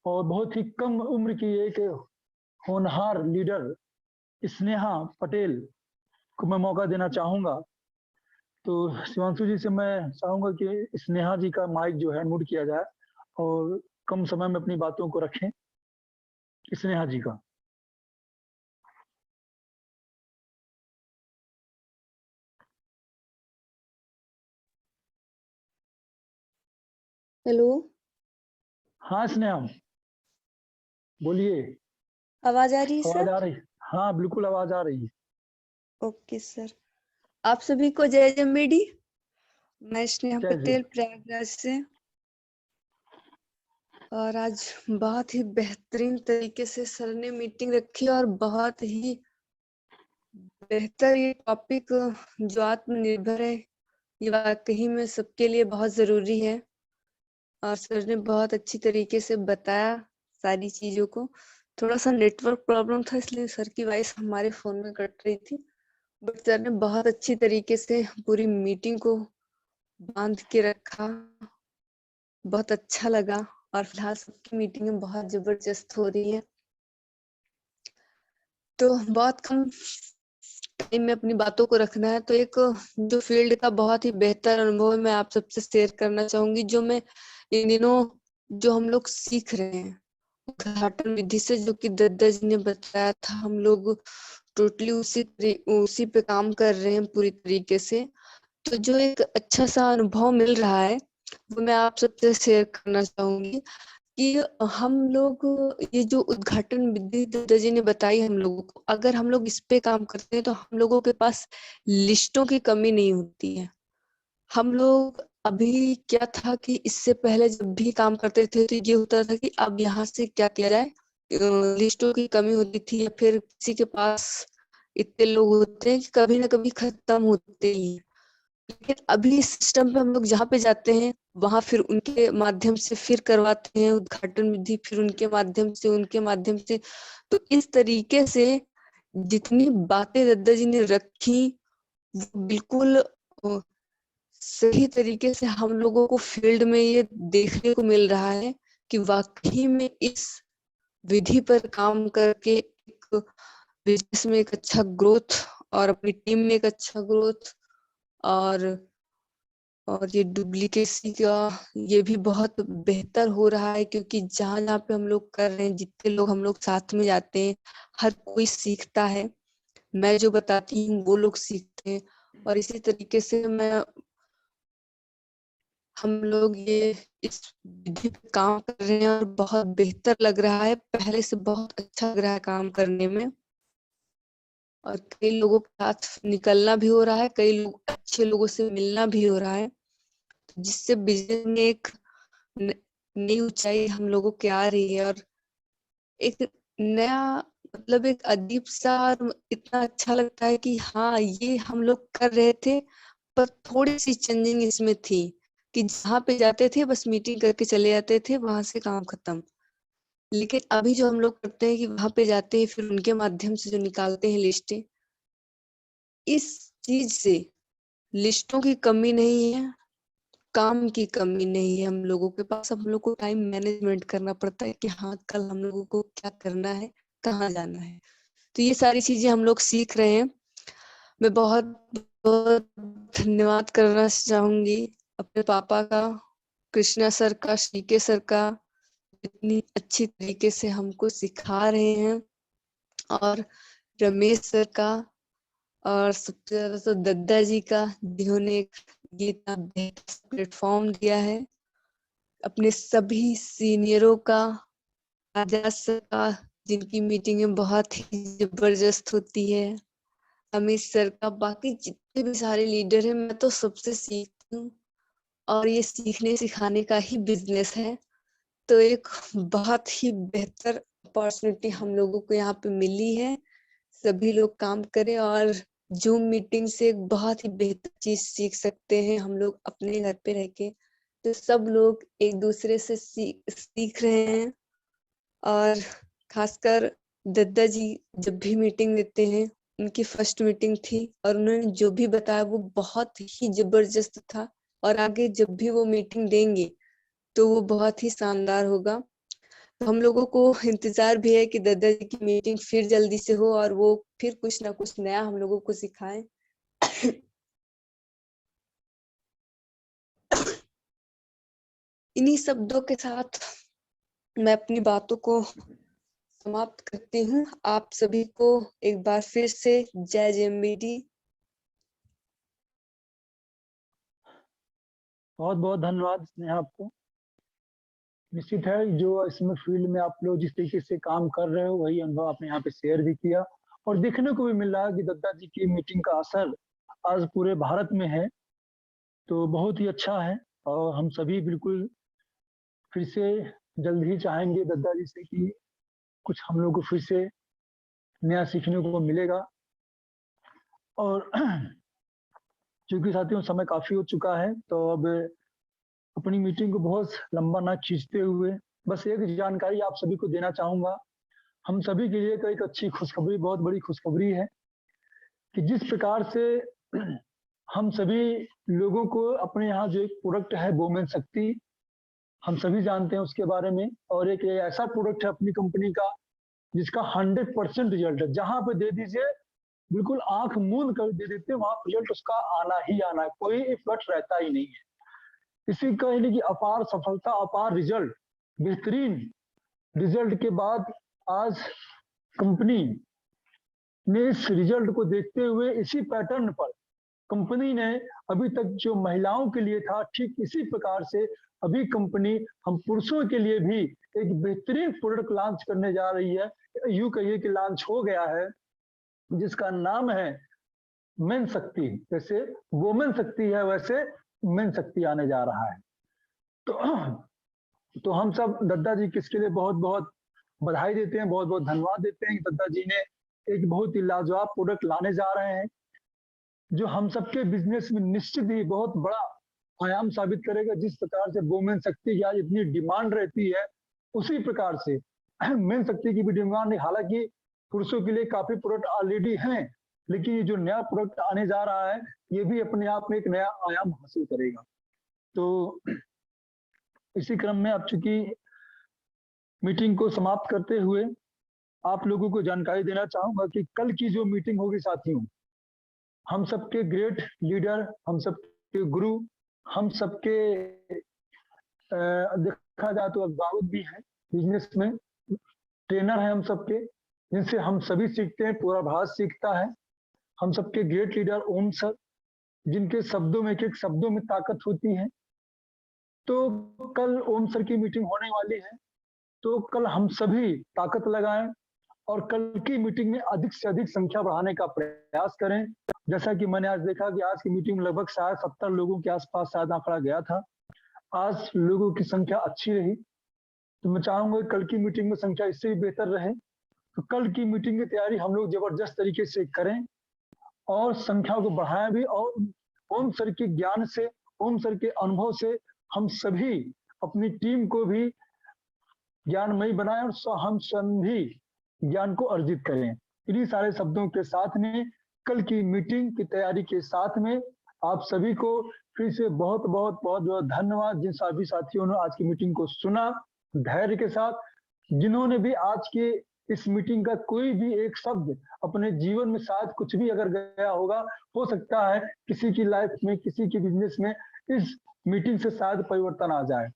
और बहुत ही कम उम्र की एक होनहार लीडर स्नेहा पटेल को मैं मौका देना चाहूँगा। तो शिवांशु जी से मैं चाहूँगा कि स्नेहा जी का माइक जो है म्यूट किया जाए और कम समय में अपनी बातों को रखें। स्नेहा जी का। हेलो, हाँ, स्नेहा, बोलिए। आवाज आ रही है आवाज़ सर? आ रही? हाँ, बिल्कुल आवाज आ रही है। Okay sir. आप सभी को जय जमबीडी। मैं स्नेहा जय पटेल प्रयागराज से। और आज बहुत ही बेहतरीन तरीके से सर ने मीटिंग रखी और बहुत ही बेहतर ये टॉपिक जो आत्मनिर्भर है, ये वाकई में सबके लिए बहुत जरूरी है। और सर ने बहुत अच्छी तरीके से बताया सारी चीजों को। थोड़ा सा नेटवर्क प्रॉब्लम था, इसलिए सर की वॉइस हमारे फोन में कट रही थी, बट सर ने बहुत अच्छी तरीके से पूरी मीटिंग को बांध के रखा। बहुत अच्छा लगा। और फिलहाल सबकी मीटिंगें बहुत जबरदस्त हो रही है। तो बहुत कम टाइम में अपनी बातों को रखना है, तो एक जो फील्ड का बहुत ही बेहतर अनुभव है, मैं आप सबसे शेयर करना चाहूंगी। जो मैं इन दिनों जो हम लोग सीख रहे हैं उद्घाटन विधि से, जो कि दद्दा जी ने बताया था, हम लोग टोटली उसी पे काम कर रहे हैं पूरी तरीके से। तो जो एक अच्छा सा अनुभव मिल रहा है वो मैं आप सबसे शेयर करना चाहूंगी कि हम लोग ये जो उद्घाटन विधि दद्दा जी ने बताई हम लोगों को, अगर हम लोग इस पे काम करते हैं तो हम लोगों के पास लिस्टों की कमी नहीं होती है। हम लोग अभी क्या था कि इससे पहले जब भी काम करते थे तो ये होता था कि अब यहाँ से क्या किया जाए, लिस्टों की कमी होती थी, या फिर किसी के पास इतने लोग होते हैं कि कभी ना कभी खत्म होते ही हैं। लेकिन अभी इस सिस्टम पे हम लोग जहाँ पे जाते हैं वहां फिर उनके माध्यम से फिर करवाते हैं उद्घाटन विधि, फिर उनके माध्यम से। तो इस तरीके से जितनी बातें दद्दा जी ने रखी वो बिल्कुल सही तरीके से हम लोगों को फील्ड में ये देखने को मिल रहा है कि वाकई में इस विधि पर काम करके एक बिजनेस में एक अच्छा ग्रोथ और अपनी टीम में एक अच्छा ग्रोथ और ये डुप्लीकेसी का ये भी बहुत बेहतर हो रहा है, क्योंकि जहाँ जहाँ पे हम लोग कर रहे हैं, जितने लोग हम लोग साथ में जाते हैं, हर कोई सीखता है। मैं जो बताती हूँ वो लोग सीखते हैं। और इसी तरीके से हम लोग ये इस विधि पे काम कर रहे हैं और बहुत बेहतर लग रहा है, पहले से बहुत अच्छा लग रहा है काम करने में। और कई लोगों के साथ निकलना भी हो रहा है, कई लोग अच्छे लोगों से मिलना भी हो रहा है, जिससे बिजनेस में एक नई ऊंचाई हम लोगों की आ रही है। और एक नया मतलब एक अजीब सा और इतना अच्छा लगता है कि हाँ ये हम लोग कर रहे थे, पर थोड़ी सी चेंजिंग इसमें थी कि जहाँ पे जाते थे बस मीटिंग करके चले जाते थे, वहां से काम खत्म। लेकिन अभी जो हम लोग करते हैं कि वहां पे जाते हैं, फिर उनके माध्यम से जो निकालते हैं लिस्टें, इस चीज से लिस्टों की कमी नहीं है, काम की कमी नहीं है हम लोगों के पास। हम लोग को टाइम मैनेजमेंट करना पड़ता है कि हाँ कल हम लोगों को क्या करना है, कहाँ जाना है। तो ये सारी चीजें हम लोग सीख रहे हैं। मैं बहुत बहुत धन्यवाद करना चाहूंगी अपने पापा का, कृष्णा सर का, श्रीके सर का, इतनी अच्छी तरीके से हमको सिखा रहे हैं, और रमेश सर का, और सबसे ज्यादा तो दद्दा जी का, जिन्होंने ये इतना बेहतर प्लेटफॉर्म दिया है। अपने सभी सीनियरों का, आजाद सर का, जिनकी मीटिंगें बहुत ही जबरदस्त होती है, अमित सर का, बाकी जितने भी सारे लीडर हैं, मैं तो सबसे सीखती हूँ। और ये सीखने सिखाने का ही बिजनेस है। तो एक बहुत ही बेहतर अपॉर्चुनिटी हम लोगों को यहाँ पे मिली है। सभी लोग काम करें और जूम मीटिंग से एक बहुत ही बेहतर चीज सीख सकते हैं हम लोग अपने घर पे रह के। तो सब लोग एक दूसरे से सीख रहे हैं। और खासकर दद्दा जी जब भी मीटिंग देते हैं, उनकी फर्स्ट मीटिंग थी और उन्होंने जो भी बताया वो बहुत ही जबरदस्त था। और आगे जब भी वो मीटिंग देंगे तो वो बहुत ही शानदार होगा। तो हम लोगों को इंतजार भी है कि दद्दा जी की मीटिंग फिर जल्दी से हो और वो फिर कुछ ना कुछ नया हम लोगों को सिखाएं। इन्हीं शब्दों के साथ मैं अपनी बातों को समाप्त करती हूँ। आप सभी को एक बार फिर से जय जमबीडी। बहुत बहुत धन्यवाद स्नेहा आपको। निश्चित है जो इसमें फील्ड में आप लोग जिस तरीके से काम कर रहे हो वही अनुभव आपने यहाँ पे शेयर भी किया, और देखने को भी मिल रहा है कि दद्दा जी की मीटिंग का असर आज पूरे भारत में है, तो बहुत ही अच्छा है। और हम सभी बिल्कुल फिर से जल्द ही चाहेंगे दद्दा जी से कि कुछ हम लोग को फिर से नया सीखने को मिलेगा। और चूंकि साथियों समय काफी हो चुका है, तो अब अपनी मीटिंग को बहुत लंबा ना खींचते हुए बस एक जानकारी आप सभी को देना चाहूंगा। हम सभी के लिए एक अच्छी खुशखबरी, बहुत बड़ी खुशखबरी है कि जिस प्रकार से हम सभी लोगों को अपने यहाँ जो एक प्रोडक्ट है वोमेन शक्ति, हम सभी जानते हैं उसके बारे में। और एक ऐसा प्रोडक्ट है अपनी कंपनी का जिसका 100% रिजल्ट है, जहां पे दे दीजिए बिल्कुल आंख मूंद कर दे देते हैं, वहां रिजल्ट उसका आना ही आना है, कोई इफेक्ट रहता ही नहीं है। इसी कहने की अपार सफलता, अपार रिजल्ट, बेहतरीन रिजल्ट के बाद आज कंपनी ने इस रिजल्ट को देखते हुए इसी पैटर्न पर कंपनी ने अभी तक जो महिलाओं के लिए था, ठीक इसी प्रकार से अभी कंपनी हम पुरुषों के लिए भी एक बेहतरीन प्रोडक्ट लॉन्च करने जा रही है। यूं कहिए कि लॉन्च हो गया है, जिसका नाम है मेन शक्ति। जैसे वोमेन शक्ति है, वैसे मेन शक्ति आने जा रहा है। तो हम सब दद्दा जी किसके लिए बहुत बहुत बधाई देते हैं, बहुत बहुत धन्यवाद देते हैं कि दद्दा जी ने एक बहुत ही लाजवाब प्रोडक्ट लाने जा रहे हैं, जो हम सबके बिजनेस में निश्चित ही बहुत बड़ा आयाम साबित करेगा। जिस प्रकार से वोमेन शक्ति की आज इतनी डिमांड रहती है, उसी प्रकार से मेन शक्ति की भी डिमांड है। हालांकि पुरुषों के लिए काफी प्रोडक्ट ऑलरेडी हैं, लेकिन ये जो नया प्रोडक्ट आने जा रहा है, ये भी अपने आप में एक नया आयाम हासिल करेगा। तो इसी क्रम में अब चूंकि मीटिंग को समाप्त करते हुए आप लोगों को जानकारी देना चाहूंगा कि कल की जो मीटिंग होगी साथियों, हम सबके ग्रेट लीडर, हम सबके गुरु, हम सबके देखा जाए तो अभिभावक भी हैं, बिजनेस में ट्रेनर हैं हम सबके, जिनसे हम सभी सीखते हैं, पूरा भारत सीखता है। हम सबके ग्रेट लीडर ओम सर, जिनके शब्दों में, एक एक शब्दों में ताकत होती है। तो कल ओम सर की मीटिंग होने वाली है, तो कल हम सभी ताकत लगाएं और कल की मीटिंग में अधिक से अधिक संख्या बढ़ाने का प्रयास करें। जैसा कि मैंने आज देखा कि आज की मीटिंग में लगभग शायद 70 लोगों के आसपास शायद आंकड़ा गया था। आज लोगों की संख्या अच्छी रही, तो मैं चाहूंगा कल की मीटिंग में संख्या इससे भी बेहतर रहे। तो कल की मीटिंग की तैयारी हम लोग जबरदस्त तरीके से करें और संख्या को बढ़ाएं भी, और ओम सर के ज्ञान से, ओम सर के अनुभव से हम सभी अपनी टीम को भी ज्ञानमयी बनाएं और हम स्वयं भी ज्ञान को अर्जित करें। इन्हीं सारे शब्दों के साथ में कल की मीटिंग की तैयारी के साथ में आप सभी को फिर से बहुत बहुत बहुत बहुत धन्यवाद, जिन सभी साथियों ने आज की मीटिंग को सुना धैर्य के साथ, जिन्होंने भी आज के इस मीटिंग का कोई भी एक शब्द अपने जीवन में शायद कुछ भी अगर गया होगा, हो सकता है किसी की लाइफ में, किसी की बिजनेस में इस मीटिंग से शायद परिवर्तन आ जाए।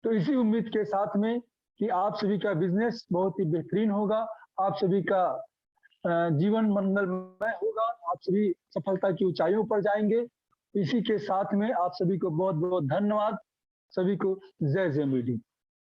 तो इसी उम्मीद के साथ में कि आप सभी का बिजनेस बहुत ही बेहतरीन होगा, आप सभी का जीवन मंगलमय होगा, आप सभी सफलता की ऊंचाइयों पर जाएंगे। इसी के साथ में आप सभी को बहुत बहुत धन्यवाद। सभी को जय जय मीडिया।